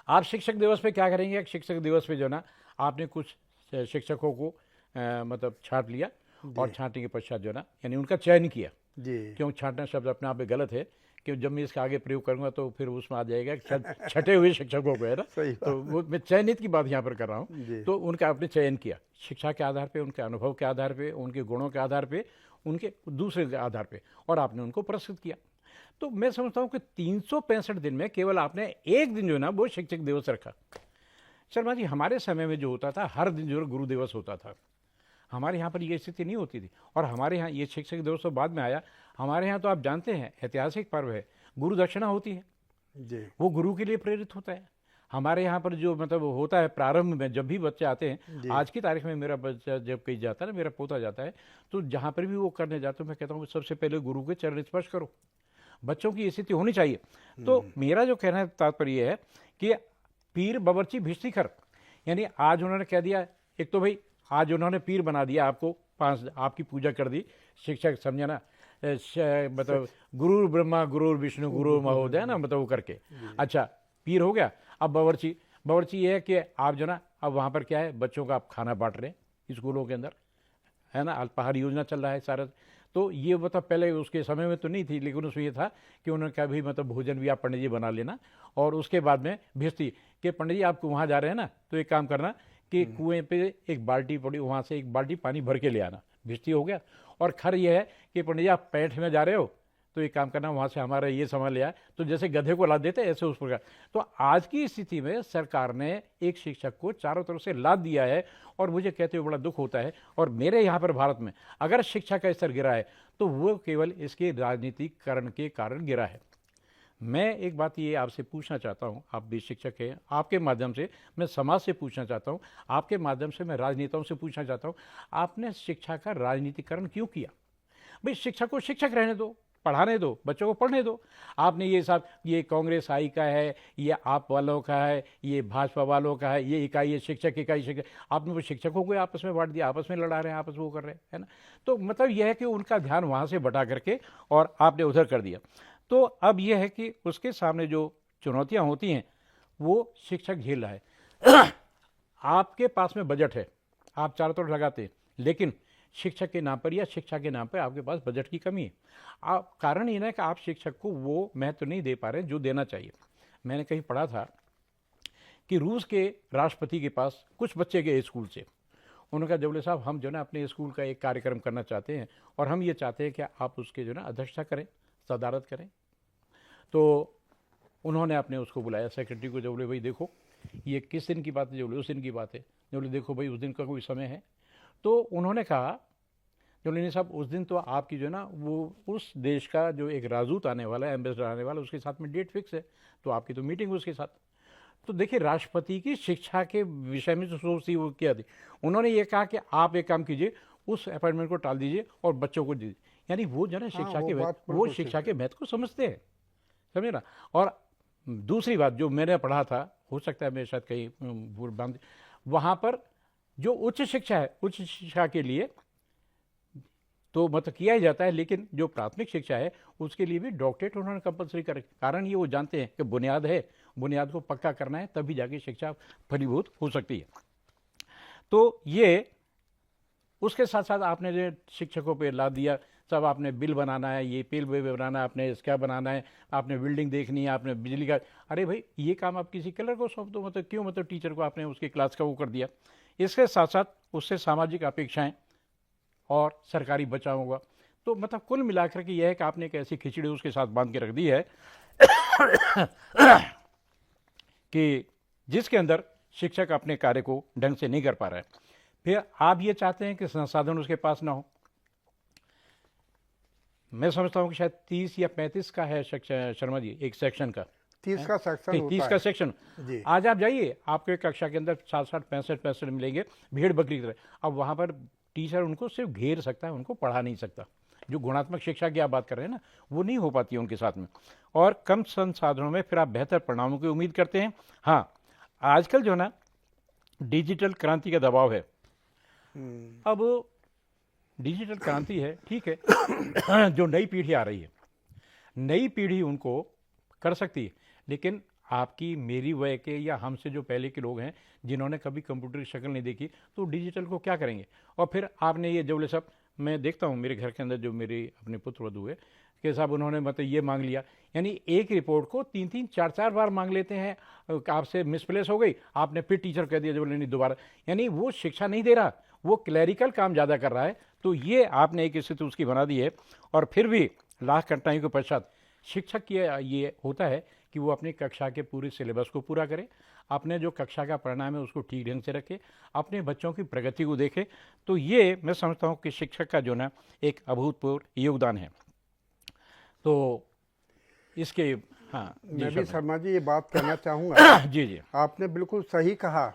आप शिक्षक दिवस पे क्या करेंगे? शिक्षक दिवस पे जो ना आपने कुछ शिक्षकों को मतलब छांट लिया, और छांटने के पश्चात जो ना यानी उनका चयन किया। क्यों छांटना शब्द अपने आप में गलत है, कि जब मैं इसका आगे प्रयोग करूंगा तो फिर उसमें आ जाएगा छटे हुए शिक्षकों को, है ना। तो वो मैं चयनित की बात यहाँ पर कर रहा हूँ। तो उनका आपने चयन किया शिक्षा के आधार पे, उनके अनुभव के आधार पे, उनके गुणों के आधार पे, उनके दूसरे के आधार पे, और आपने उनको पुरस्कृत किया। तो मैं समझता हूँ कि 365 दिन में केवल आपने एक दिन जो है ना वो शिक्षक दिवस रखा। शर्मा जी, हमारे समय में जो होता था हर दिन जो गुरु दिवस होता था, हमारे यहाँ पर ये स्थिति नहीं होती थी। और हमारे यहाँ ये शिक्षक दिवस तो बाद में आया। हमारे यहाँ तो आप जानते हैं ऐतिहासिक पर्व है, गुरु दक्षिणा होती है जी, वो गुरु के लिए प्रेरित होता है। हमारे यहाँ पर जो मतलब होता है प्रारंभ में, जब भी बच्चे आते हैं, आज की तारीख में मेरा बच्चा जब कहीं जाता है ना, मेरा पोता जाता है, तो जहाँ पर भी वो करने जाता हूँ मैं कहता हूँ सबसे पहले गुरु के चरण स्पर्श करो। बच्चों की स्थिति होनी चाहिए। तो मेरा जो कहना तात्पर्य है कि पीर बावर्ची भिस्तीखर, यानी आज उन्होंने कह दिया, एक तो भाई आज उन्होंने पीर बना दिया आपको, 5 आपकी पूजा कर दी, शिक्षक समझे ना, मतलब गुरु ब्रह्मा गुरु विष्णु गुरु महोदय ना, मतलब वो करके अच्छा पीर हो गया। अब बावर्ची ये है कि आप जो ना अब वहाँ पर क्या है, बच्चों का आप खाना बांट रहे हैं स्कूलों के अंदर, है ना, अल्पाहार योजना चल रहा है सारा। तो ये मतलब पहले उसके समय में तो नहीं थी, लेकिन उसमें ये था कि उन्होंने कहा भी मतलब भोजन भी आप पंडित जी बना लेना, और उसके बाद में भेजती कि पंडित जी आपको वहाँ जा रहे हैं ना, तो एक काम करना कि कुएं पे एक बाल्टी पड़ी, वहाँ से एक बाल्टी पानी भर के ले आना। भिस्ती हो गया। और खर ये है कि पंडित जी आप पैठ में जा रहे हो, तो एक काम करना वहाँ से हमारा ये सामान ले आया, तो जैसे गधे को लाद देते ऐसे उस प्रकार। तो आज की स्थिति में सरकार ने एक शिक्षक को चारों तरफ से लाद दिया है, और मुझे कहते हुए बड़ा दुख होता है। और मेरे यहाँ पर भारत में अगर शिक्षा का स्तर गिरा है तो वो केवल इसके राजनीतिकरण के कारण गिरा है। मैं एक बात ये आपसे पूछना चाहता हूँ, आप भी शिक्षक हैं, आपके माध्यम से मैं समाज से पूछना चाहता हूँ, आपके माध्यम से मैं राजनेताओं से पूछना चाहता हूँ, आपने शिक्षा का राजनीतिकरण क्यों किया? भाई शिक्षक को शिक्षक रहने दो, पढ़ाने दो, बच्चों को पढ़ने दो। आपने ये साहब ये कांग्रेस आई का है, ये आप वालों का है, ये भाजपा वालों का है, ये इकाई, ये शिक्षक इकाई, शिक्षक, आपने वो शिक्षकों को आपस में बांट दिया, आपस में लड़ा रहे हैं, आपस में वो कर रहे हैं, है ना। तो मतलब यह है कि उनका ध्यान वहाँ से बटा करके और आपने उधर कर दिया। तो अब यह है कि उसके सामने जो चुनौतियाँ होती हैं वो शिक्षक झेल रहा है। आपके पास में बजट है, आप चारों तरफ लगाते हैं, लेकिन शिक्षक के नाम पर या शिक्षा के नाम पर आपके पास बजट की कमी है। कारण ये ना कि आप शिक्षक को वो महत्व नहीं दे पा रहे जो देना चाहिए। मैंने कहीं पढ़ा था कि रूस के राष्ट्रपति के पास कुछ बच्चे गए स्कूल से, उन्होंने कहा जवले साहब हम जो ना अपने स्कूल का एक कार्यक्रम करना चाहते हैं, और हम ये चाहते हैं कि आप उसके जो ना अध्यक्षता करें, सदारत करें। तो उन्होंने अपने उसको बुलाया सेक्रेटरी को, जब बोले भाई देखो ये किस दिन की बात है, जो बोले उस दिन की बात है, जो बोले देखो भाई उस दिन का कोई समय है। तो उन्होंने कहा जो नहीं साहब उस दिन तो आपकी जो है ना वो उस देश का जो एक राजदूत आने वाला है, एम्बेसडर आने वाला है, उसके साथ में डेट फिक्स है, तो आपकी तो मीटिंग उसके साथ। तो देखिए राष्ट्रपति की शिक्षा के विषय में जो सोच थी वो क्या थी, उन्होंने ये कहा कि आप एक काम कीजिए, उस अपॉइंटमेंट को टाल दीजिए और बच्चों को दीजिए। यानी वो जो है वो शिक्षा के महत्व को समझते हैं, समझे ना। और दूसरी बात जो मैंने पढ़ा था, हो सकता है मैं शायद कहीं वहाँ पर जो उच्च शिक्षा है, उच्च शिक्षा के लिए तो मतलब किया ही जाता है, लेकिन जो प्राथमिक शिक्षा है उसके लिए भी डॉक्टरेट उन्होंने कंपलसरी कर। कारण ये वो जानते हैं कि बुनियाद है, बुनियाद को पक्का करना है, तभी जाके शिक्षा फलीभूत हो सकती है। तो ये उसके साथ साथ आपने जो शिक्षकों पे ला दिया, सब आपने बिल बनाना है, ये पेल बनाना है, आपने इसका बनाना है, आपने बिल्डिंग देखनी है, आपने बिजली का, अरे भाई ये काम आप किसी कलर को सौंप दो, मतलब क्यों, मतलब टीचर को आपने उसकी क्लास का वो कर दिया। इसके साथ साथ उससे सामाजिक अपेक्षाएं और सरकारी बचाव होगा। तो मतलब कुल मिलाकर के यह है कि आपने एक ऐसी खिचड़ी उसके साथ बांध के रख दी है कि जिसके अंदर शिक्षक अपने कार्य को ढंग से नहीं कर पा रहा है। फिर आप ये चाहते हैं कि संसाधन उसके पास ना हो। मैं समझता हूं कि शायद 30 या 35 का है शर्मा जी एक सेक्शन का, 30 का सेक्शन होता 30 का सेक्शन। आज आप जाइए, आपके कक्षा के अंदर 60-65 मिलेंगे भेड़ बकरी की तरह। अब वहां पर टीचर उनको सिर्फ घेर सकता है, उनको पढ़ा नहीं सकता। जो गुणात्मक शिक्षा की आप बात कर रहे हैं ना, वो नहीं हो पाती है उनके साथ में। और कम संसाधनों में फिर आप बेहतर परिणामों की उम्मीद करते हैं। हाँ, आजकल जो ना डिजिटल क्रांति का दबाव है। अब डिजिटल क्रांति है, ठीक है, जो नई पीढ़ी आ रही है, नई पीढ़ी उनको कर सकती है, लेकिन आपकी मेरी वय के या हमसे जो पहले के लोग हैं जिन्होंने कभी कंप्यूटर की शक्ल नहीं देखी, तो डिजिटल को क्या करेंगे। और फिर आपने ये जबले सब, मैं देखता हूँ मेरे घर के अंदर जो मेरे अपने पुत्र वधू है कि साहब उन्होंने मतलब ये मांग लिया, यानी एक रिपोर्ट को 3-3 4-4 बार मांग लेते हैं। आपसे मिसप्लेस हो गई, आपने फिर टीचर कह दिया, जब नहीं दोबारा, यानी वो शिक्षा नहीं दे रहा, वो क्लैरिकल काम ज़्यादा कर रहा है। तो ये आपने एक स्थिति उसकी बना दी है। और फिर भी लाख कठिनाइयों के पश्चात शिक्षक की ये होता है कि वो अपनी कक्षा के पूरे सिलेबस को पूरा करे, अपने जो कक्षा का परिणाम है उसको ठीक ढंग से रखे, अपने बच्चों की प्रगति को देखे। तो ये मैं समझता हूँ कि शिक्षक का जो ना एक अभूतपूर्व योगदान है। तो इसके हाँ जी मैं भी शर्मा जी ये बात कहना चाहूँगा। जी जी आपने बिल्कुल सही कहा।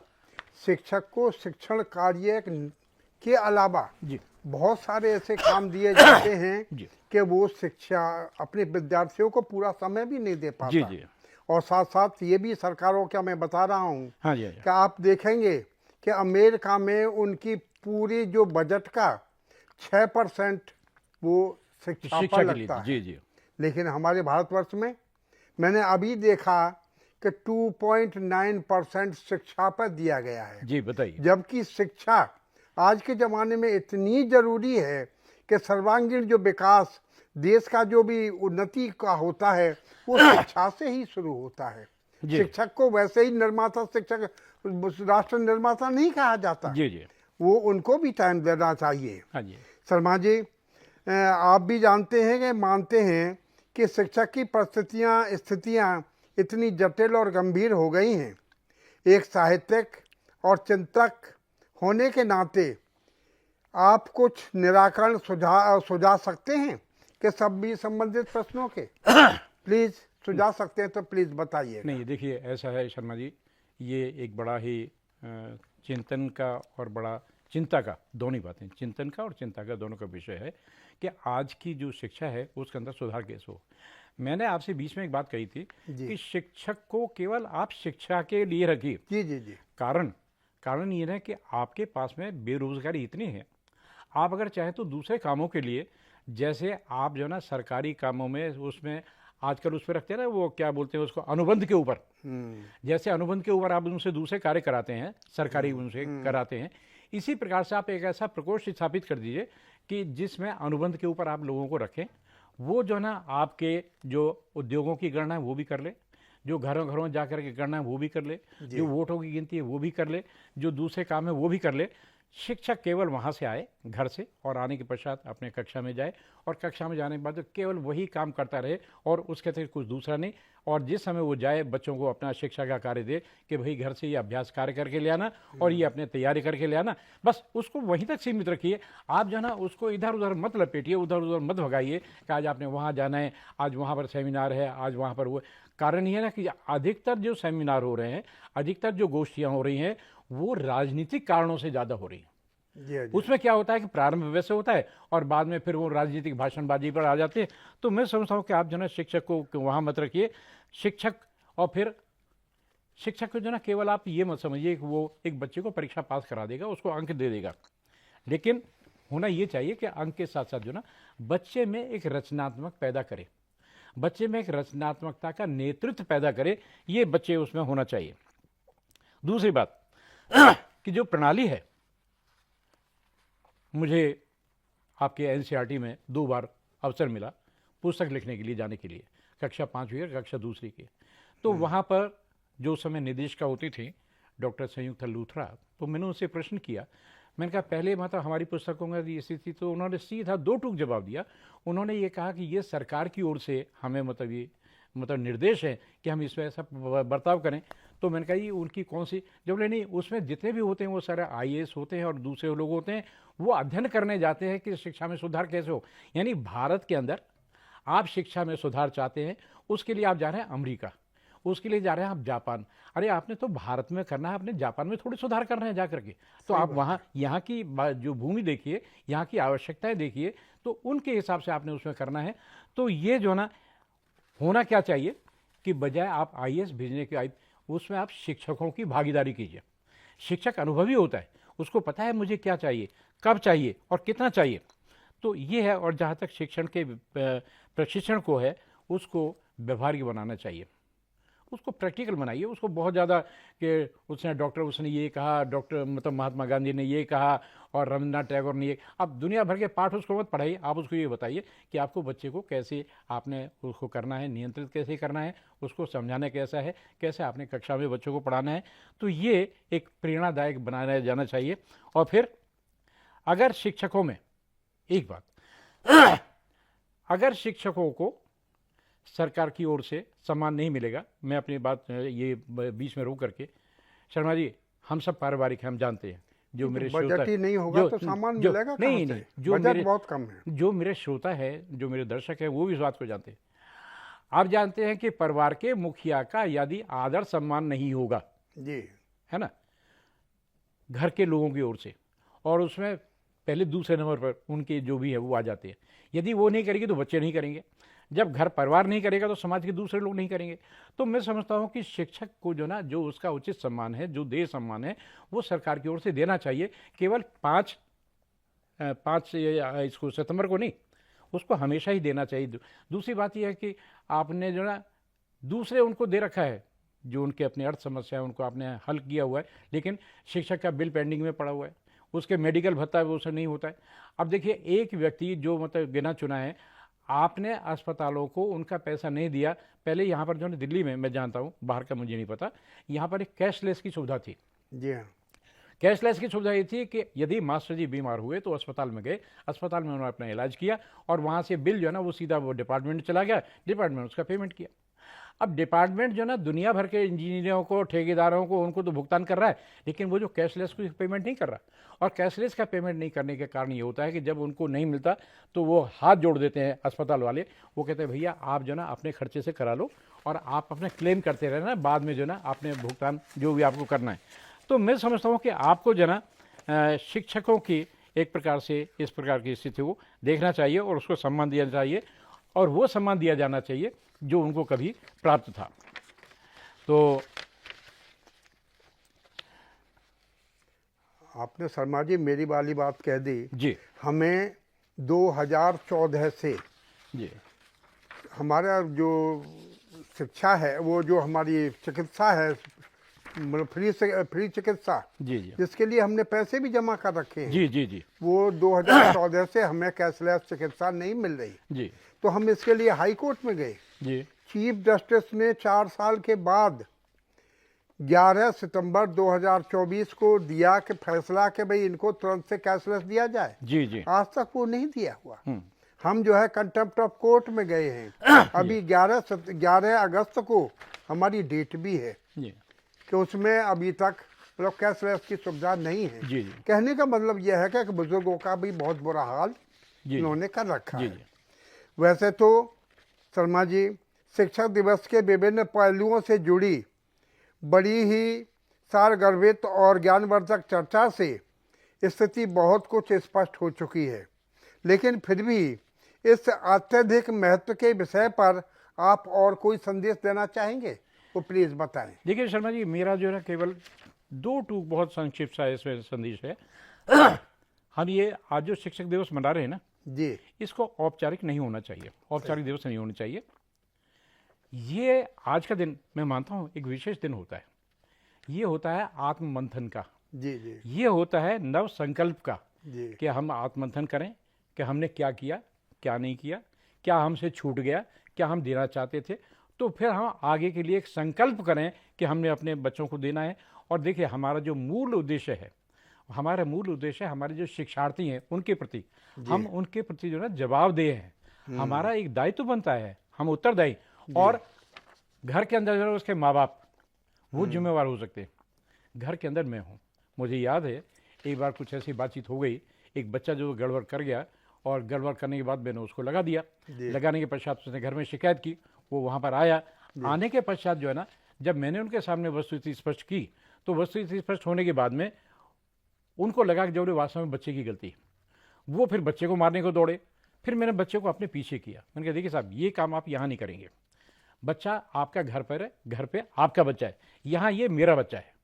शिक्षक को शिक्षण कार्य के अलावा जी बहुत सारे ऐसे काम दिए जाते हैं जी कि वो शिक्षा अपने विद्यार्थियों को पूरा समय भी नहीं दे पाता। जी जी और साथ साथ ये भी सरकारों का मैं बता रहा हूँ हाँ जी हाँ जी कि आप देखेंगे कि अमेरिका में उनकी पूरी जो बजट का 6% वो शिक्षा शिक्षा पर के लिए लगता है। जी जी लेकिन हमारे भारतवर्ष में मैंने अभी देखा कि 2.9% शिक्षा पर दिया गया है। जी बताइए। जबकि शिक्षा आज के ज़माने में इतनी ज़रूरी है कि सर्वांगीण जो विकास देश का जो भी उन्नति का होता है वो शिक्षा से ही शुरू होता है। जी। शिक्षक को वैसे ही निर्माता, शिक्षक राष्ट्र निर्माता नहीं कहा जाता। जी जी वो उनको भी टाइम देना चाहिए। हाँ जी शर्मा जी, आप भी जानते हैं कि मानते हैं कि शिक्षक की स्थितियाँ इतनी जटिल और गंभीर हो गई हैं। एक साहित्यिक और चिंतक होने के नाते आप कुछ निराकरण सुझा सकते हैं कि सभी संबंधित प्रश्नों के प्लीज सुझा सकते हैं तो प्लीज बताइए। नहीं देखिए, ऐसा है शर्मा जी, ये एक बड़ा ही चिंतन का और बड़ा चिंता का, दोनों बातें, चिंतन का और चिंता का दोनों का विषय है कि आज की जो शिक्षा है उसके अंदर सुधार कैसे हो। मैंने आपसे बीच में एक बात कही थी कि शिक्षक को केवल आप शिक्षा के लिए रखिए। जी जी जी। कारण ये है कि आपके पास में बेरोजगारी इतनी है, आप अगर चाहें तो दूसरे कामों के लिए, जैसे आप जो ना सरकारी कामों में उसमें आजकल उस पर रखते हैं ना, वो क्या बोलते हैं उसको, अनुबंध के ऊपर, जैसे अनुबंध के ऊपर आप उनसे दूसरे कार्य कराते हैं, सरकारी उनसे कराते हैं, इसी प्रकार से आप एक ऐसा प्रकोष्ठ स्थापित कर दीजिए कि जिसमें अनुबंध के ऊपर आप लोगों को रखें। वो जो ना आपके जो उद्योगों की गणना है वो भी कर ले, जो घरों घरों जा कर के गणना है वो भी कर ले, जो वोटों की गिनती है वो भी कर ले, जो दूसरे काम है वो भी कर ले। शिक्षक केवल वहाँ से आए घर से, और आने के पश्चात अपने कक्षा में जाए, और कक्षा में जाने के बाद केवल वही काम करता रहे और उसके अतिरिक्त कुछ दूसरा नहीं। और जिस समय वो जाए बच्चों को अपना शिक्षा का कार्य दे कि भाई घर से ये अभ्यास कार्य करके ले आना और ये अपने तैयारी करके ले आना, बस उसको वहीं तक सीमित रखिए। आप जो ना उसको इधर उधर मत लपेटिए, उधर उधर मत भगाइए कि आज आपने वहाँ जाना है, आज वहाँ पर सेमिनार है, आज वहाँ पर वो। कारण ये ना कि अधिकतर जो सेमिनार हो रहे हैं, अधिकतर जो गोष्ठियाँ हो रही हैं, वो राजनीतिक कारणों से ज़्यादा हो रही हैं। उसमें क्या होता है कि प्रारंभ वैसे होता है और बाद में फिर वो राजनीतिक भाषणबाजी पर आ जाते हैं। तो मैं समझता हूँ कि आप जो ना शिक्षक को वहाँ मत रखिए। शिक्षक, और फिर शिक्षक को जो ना केवल आप ये मत समझिए कि वो एक बच्चे को परीक्षा पास करा देगा, उसको अंक दे देगा, लेकिन होना ये चाहिए कि अंक के साथ साथ जो ना बच्चे में एक रचनात्मक पैदा करे, बच्चे में एक रचनात्मकता का नेतृत्व पैदा करे, ये बच्चे उसमें होना चाहिए। दूसरी बात कि जो प्रणाली है, मुझे आपके एनसीईआरटी में 2 बार अवसर मिला पुस्तक लिखने के लिए जाने के लिए, कक्षा 5वीं और कक्षा 2री की। तो वहाँ पर जो समय निदेशिका होती थी डॉक्टर संयुक्ता लूथरा, तो मैंने उनसे प्रश्न किया। मैंने कहा पहले मतलब हमारी पुस्तकों में ये स्थिति, तो उन्होंने सीधा 2 टूक जवाब दिया। उन्होंने ये कहा कि ये सरकार की ओर से हमें मतलब ये निर्देश है कि हम इसमें ऐसा बर्ताव करें। तो मैंने कहा ये उनकी कौन सी, जब नहीं, उसमें जितने भी होते हैं वो सारे आईएएस होते हैं और दूसरे लोग होते हैं, वो अध्ययन करने जाते हैं कि शिक्षा में सुधार कैसे हो। यानी भारत के अंदर आप शिक्षा में सुधार चाहते हैं, उसके लिए आप जा रहे हैं अमेरिका, उसके लिए जा रहे हैं आप जापान। अरे आपने तो भारत में करना है, आपने जापान में थोड़ी सुधार करना है जा करके। तो आप वहाँ यहाँ की जो भूमि देखिए, यहाँ की आवश्यकताएं देखिए, तो उनके हिसाब से आपने उसमें करना है। तो ये जो ना होना क्या चाहिए कि बजाय आप आईएएस भेजने के उसमें आप शिक्षकों की भागीदारी कीजिए। शिक्षक अनुभवी होता है, उसको पता है मुझे क्या चाहिए, कब चाहिए और कितना चाहिए। तो ये है। और जहाँ तक शिक्षण के प्रशिक्षण को है, उसको व्यवहारिक बनाना चाहिए, उसको प्रैक्टिकल बनाइए। उसको बहुत ज़्यादा कि उसने डॉक्टर उसने ये कहा, डॉक्टर मतलब महात्मा गांधी ने ये कहा और रविन्द्रनाथ टैगोर ने ये, अब दुनिया भर के पाठ उसको मत पढ़ाइए। आप उसको ये बताइए कि आपको बच्चे को कैसे आपने उसको करना है, नियंत्रित कैसे करना है, उसको समझाना कैसा है, कैसे आपने कक्षा में बच्चों को पढ़ाना है। तो ये एक प्रेरणादायक बनाया जाना चाहिए। और फिर अगर शिक्षकों में एक बात अगर शिक्षकों को सरकार की ओर से सम्मान नहीं मिलेगा, मैं अपनी बात ये बीच में रोक करके, शर्मा जी हम सब पारिवारिक हैं, हम जानते हैं। जो मेरे श्रोता बजट ही नहीं होगा तो सामान मिलेगा कहाँ नहीं से? नहीं, जो बजट मेरे बहुत कम है। जो मेरे श्रोता है, जो मेरे दर्शक हैं, वो भी इस बात को जानते हैं। आप जानते हैं कि परिवार के मुखिया का यदि आदर सम्मान नहीं होगा, जी, है ना, घर के लोगों की ओर से, और उसमें पहले दूसरे नंबर पर उनके जो भी है वो आ जाते हैं। यदि वो नहीं करेंगे तो बच्चे नहीं करेंगे, जब घर परिवार नहीं करेगा तो समाज के दूसरे लोग नहीं करेंगे। तो मैं समझता हूं कि शिक्षक को जो ना, जो उसका उचित सम्मान है, जो देश सम्मान है, वो सरकार की ओर से देना चाहिए। केवल 5 इसको सितंबर को नहीं, उसको हमेशा ही देना चाहिए। दूसरी बात यह है कि आपने जो ना दूसरे उनको दे रखा है, जो उनके अपने अर्थ समस्या है उनको आपने हल किया हुआ है, लेकिन शिक्षक का बिल पेंडिंग में पड़ा हुआ है, उसके मेडिकल भत्ता है वो उसे नहीं होता है। अब देखिए, एक व्यक्ति जो मतलब गिना चुना है, आपने अस्पतालों को उनका पैसा नहीं दिया। पहले यहाँ पर जो है दिल्ली में, मैं जानता हूँ, बाहर का मुझे नहीं पता, यहाँ पर एक कैशलेस की सुविधा थी। जी हाँ, कैशलेस की सुविधा ये थी कि यदि मास्टर जी बीमार हुए तो अस्पताल में गए, अस्पताल में उन्होंने अपना इलाज किया और वहाँ से बिल जो है ना वो सीधा वो डिपार्टमेंट चला गया, डिपार्टमेंट उसका पेमेंट किया। अब डिपार्टमेंट जो ना दुनिया भर के इंजीनियरों को, ठेकेदारों को, उनको तो भुगतान कर रहा है, लेकिन वो जो कैशलेस को पेमेंट नहीं कर रहा। और कैशलेस का पेमेंट नहीं करने के कारण ये होता है कि जब उनको नहीं मिलता तो वो हाथ जोड़ देते हैं अस्पताल वाले। वो कहते हैं भैया आप जो ना अपने खर्चे से करा लो और आप अपने क्लेम करते रहना, बाद में जो ना आपने भुगतान जो भी आपको करना है। तो मैं समझता हूँ कि आपको जो ना शिक्षकों की एक प्रकार से इस प्रकार की स्थिति को देखना चाहिए और उसको सम्मान दिया चाहिए, और वो सम्मान दिया जाना चाहिए जो उनको कभी प्राप्त था। तो आपने शर्मा जी मेरी वाली बात कह दी। जी हमें 2014 से जी हमारा जो शिक्षा है, वो जो हमारी चिकित्सा है, मतलब फ्री चिकित्सा, जी जी जिसके लिए हमने पैसे भी जमा कर रखे हैं, जी जी जी वो 2014 से हमें कैशलेस चिकित्सा नहीं मिल रही। जी तो हम इसके लिए हाई कोर्ट में गए। जी चीफ जस्टिस ने 4 साल के बाद 11 सितंबर 2024 को दिया कि फैसला कि भाई इनको तुरंत से कैशलेस दिया जाए। जी जी आज तक वो नहीं दिया हुआ। हम जो है कंटेम्प्ट ऑफ कोर्ट में गए हैं। अभी 11 अगस्त को हमारी डेट भी है जी कि उसमें अभी तक मतलब कैशलेस की सुविधा नहीं है। जी जी कहने का मतलब यह है कि बुजुर्गों का भी बहुत बुरा हाल जी इन्होंने कर रखा जी है। जी वैसे तो शर्मा जी, शिक्षक दिवस के विभिन्न पहलुओं से जुड़ी बड़ी ही सारगर्भित और ज्ञानवर्धक चर्चा से स्थिति बहुत कुछ स्पष्ट हो चुकी है, लेकिन फिर भी इस अत्यधिक महत्व के विषय पर आप और कोई संदेश देना चाहेंगे तो प्लीज बताएं। देखिए शर्मा जी, मेरा जो है केवल 2 टूक बहुत संक्षिप्त सा इसमें संदेश है। हम ये आज जो शिक्षक दिवस मना रहे हैं ना, जी, इसको औपचारिक नहीं होना चाहिए, औपचारिक दिवस नहीं होना चाहिए। ये आज का दिन मैं मानता हूँ एक विशेष दिन होता है। ये होता है आत्ममंथन का, जी जी ये होता है नव संकल्प का, जी कि हम आत्ममंथन करें कि हमने क्या किया, क्या नहीं किया, क्या हमसे छूट गया, क्या हम देना चाहते थे। तो फिर हम आगे के लिए एक संकल्प करें कि हमने अपने बच्चों को देना है। और देखिए, हमारा जो मूल उद्देश्य है, हमारा मूल उद्देश्य है हमारे जो शिक्षार्थी हैं उनके प्रति, हम उनके प्रति जो है जवाबदेह हैं। हमारा एक दायित्व बनता है, हम उत्तरदायी। और घर के अंदर जो उसके माँ बाप वो जिम्मेवार हो सकते हैं, घर के अंदर मैं हूँ। मुझे याद है एक बार कुछ ऐसी बातचीत हो गई, एक बच्चा जो गड़बड़ कर गया और गड़बड़ करने के बाद मैंने उसको लगा दिया। लगाने के पश्चात उसने घर में शिकायत की, वो वहाँ पर आया, आने के पश्चात जो है ना, जब मैंने उनके सामने वस्तुस्थिति स्पष्ट की, तो वस्तुस्थिति स्पष्ट होने के बाद में उनको लगा कि जो वास्तव में बच्चे की गलती है, वो फिर बच्चे को मारने को दौड़े। फिर मैंने बच्चे को अपने पीछे किया। मैंने कहा देखिए साहब, ये काम आप यहाँ नहीं करेंगे। बच्चा आपका घर पर है, घर पे आपका बच्चा है, यहाँ ये मेरा बच्चा है,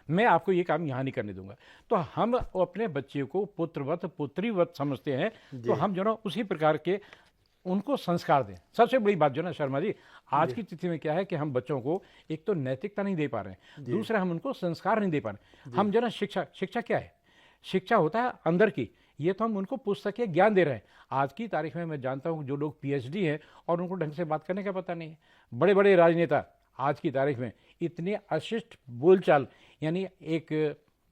मैं आपको ये काम यहाँ नहीं करने दूंगा। तो हम अपने बच्चे को पुत्रवत पुत्रीवत समझते हैं, तो हम जो ना उसी प्रकार के उनको संस्कार दें। सबसे बड़ी बात जो ना शर्मा जी, आज की तिथि में क्या है कि हम बच्चों को एक तो नैतिकता नहीं दे पा रहे हैं, दूसरा हम उनको संस्कार नहीं दे पा रहे। हम जो ना शिक्षा क्या है? शिक्षा होता है अंदर की, ये तो हम उनको पुस्तकीय ज्ञान दे रहे हैं। आज की तारीख में मैं जानता हूँ जो लोग पीएचडी हैं और उनको ढंग से बात करने का पता नहीं है। बड़े बड़े राजनेता आज की तारीख में इतने अशिष्ट बोलचाल, यानी एक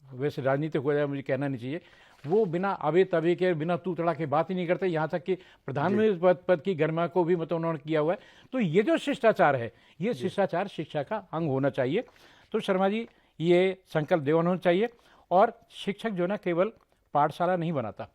वैसे राजनीतिक हो जाए मुझे कहना नहीं चाहिए, वो बिना अवे तवे के, बिना तू तड़ा के बात ही नहीं करते। यहाँ तक कि प्रधानमंत्री पद की गरिमा को भी मतलब उन्होंने किया हुआ है। तो ये जो शिष्टाचार है, ये शिष्टाचार शिक्षा का अंग होना चाहिए। तो शर्मा जी, ये संकल्प देवन होना चाहिए। और शिक्षक जो ना केवल पाठशाला नहीं बनाता,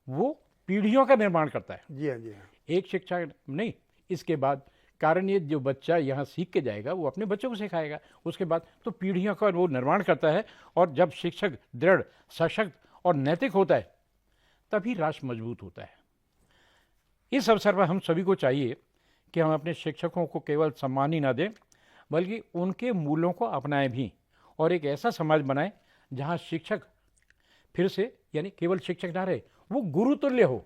वो पीढ़ियों का निर्माण करता है। जी हाँ, जी हाँ। एक शिक्षा नहीं, इसके बाद कारण ये जो बच्चा यहाँ सीख के जाएगा वो अपने बच्चों को सिखाएगा, उसके बाद तो पीढ़ियों का वो निर्माण करता है। और जब शिक्षक दृढ़, सशक्त और नैतिक होता है, तभी राष्ट्र मजबूत होता है। इस अवसर पर हम सभी को चाहिए कि हम अपने शिक्षकों को केवल सम्मान ही ना दें, बल्कि उनके मूल्यों को अपनाएं भी, और एक ऐसा समाज बनाएं जहाँ शिक्षक फिर से यानी केवल शिक्षक ना रहे, वो गुरु तुल्य हो।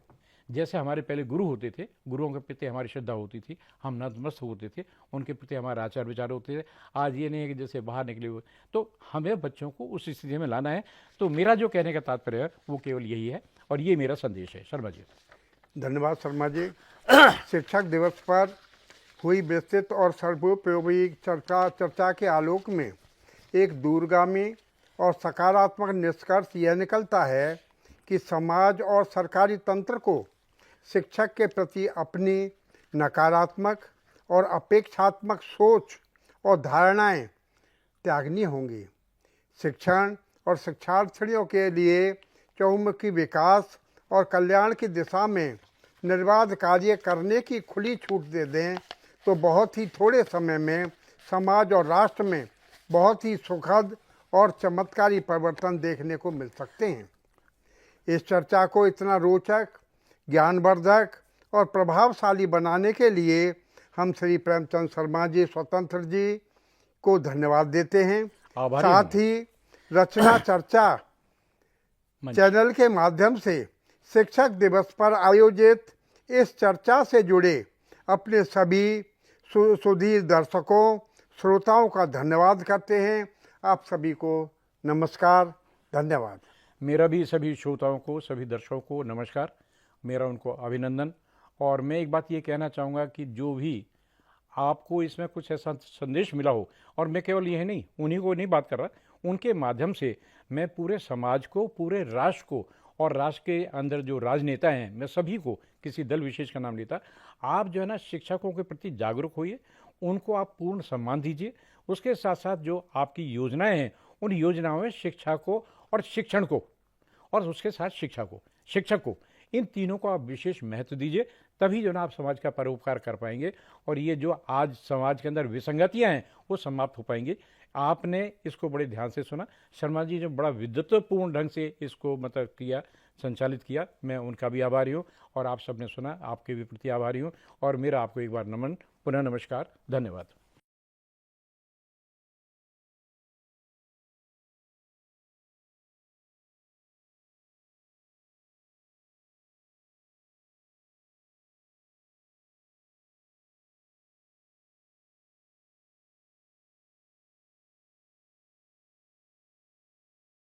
जैसे हमारे पहले गुरु होते थे, गुरुओं के प्रति हमारी श्रद्धा होती थी, हम नतमस्तक होते थे, उनके प्रति हमारा आचार विचार होते थे। आज ये नहीं है कि जैसे बाहर निकले हुए। तो हमें बच्चों को उस स्थिति में लाना है। तो मेरा जो कहने का तात्पर्य है वो केवल यही है, और ये मेरा संदेश है। शर्मा जी, धन्यवाद शर्मा जी। शिक्षक दिवस पर हुई विस्तृत और सर्वोपयोगी चर्चा के आलोक में एक दूरगामी और सकारात्मक निष्कर्ष यह निकलता है कि समाज और सरकारी तंत्र को शिक्षक के प्रति अपनी नकारात्मक और अपेक्षात्मक सोच और धारणाएं त्यागनी होंगी। शिक्षण और शिक्षार्थियों के लिए चहुमुखी विकास और कल्याण की दिशा में निर्बाध कार्य करने की खुली छूट दे दें तो बहुत ही थोड़े समय में समाज और राष्ट्र में बहुत ही सुखद और चमत्कारी परिवर्तन देखने को मिल सकते हैं। इस चर्चा को इतना रोचक, ज्ञानवर्धक और प्रभावशाली बनाने के लिए हम श्री प्रेमचंद शर्मा जी स्वतंत्र जी को धन्यवाद देते हैं। साथ ही रचना चर्चा चैनल के माध्यम से शिक्षक दिवस पर आयोजित इस चर्चा से जुड़े अपने सभी सुधीर दर्शकों, श्रोताओं का धन्यवाद करते हैं। आप सभी को नमस्कार, धन्यवाद। मेरा भी सभी श्रोताओं को, सभी दर्शकों को नमस्कार, मेरा उनको अभिनंदन। और मैं एक बात ये कहना चाहूँगा कि जो भी आपको इसमें कुछ ऐसा संदेश मिला हो, और मैं केवल यही नहीं, उन्हीं को नहीं बात कर रहा, उनके माध्यम से मैं पूरे समाज को, पूरे राष्ट्र को, और राष्ट्र के अंदर जो राजनेता हैं, मैं सभी को, किसी दल विशेष का नाम लेता, आप जो है ना शिक्षकों के प्रति जागरूक होइए, उनको आप पूर्ण सम्मान दीजिए। उसके साथ साथ जो आपकी योजनाएं हैं, उन योजनाओं में शिक्षा को और शिक्षण को, और उसके साथ शिक्षक को, इन तीनों को आप विशेष महत्व दीजिए। तभी जो ना आप समाज का परोपकार कर पाएंगे, और ये जो आज समाज के अंदर विसंगतियां हैं वो समाप्त हो पाएंगी। आपने इसको बड़े ध्यान से सुना। शर्मा जी जो बड़ा विद्वत्पूर्ण ढंग से इसको मतलब किया, संचालित किया, मैं उनका भी आभारी हूँ। और आप सबने सुना, आपके भी प्रति आभारी हूँ। और मेरा आपको एक बार नमन, पुनः नमस्कार, धन्यवाद।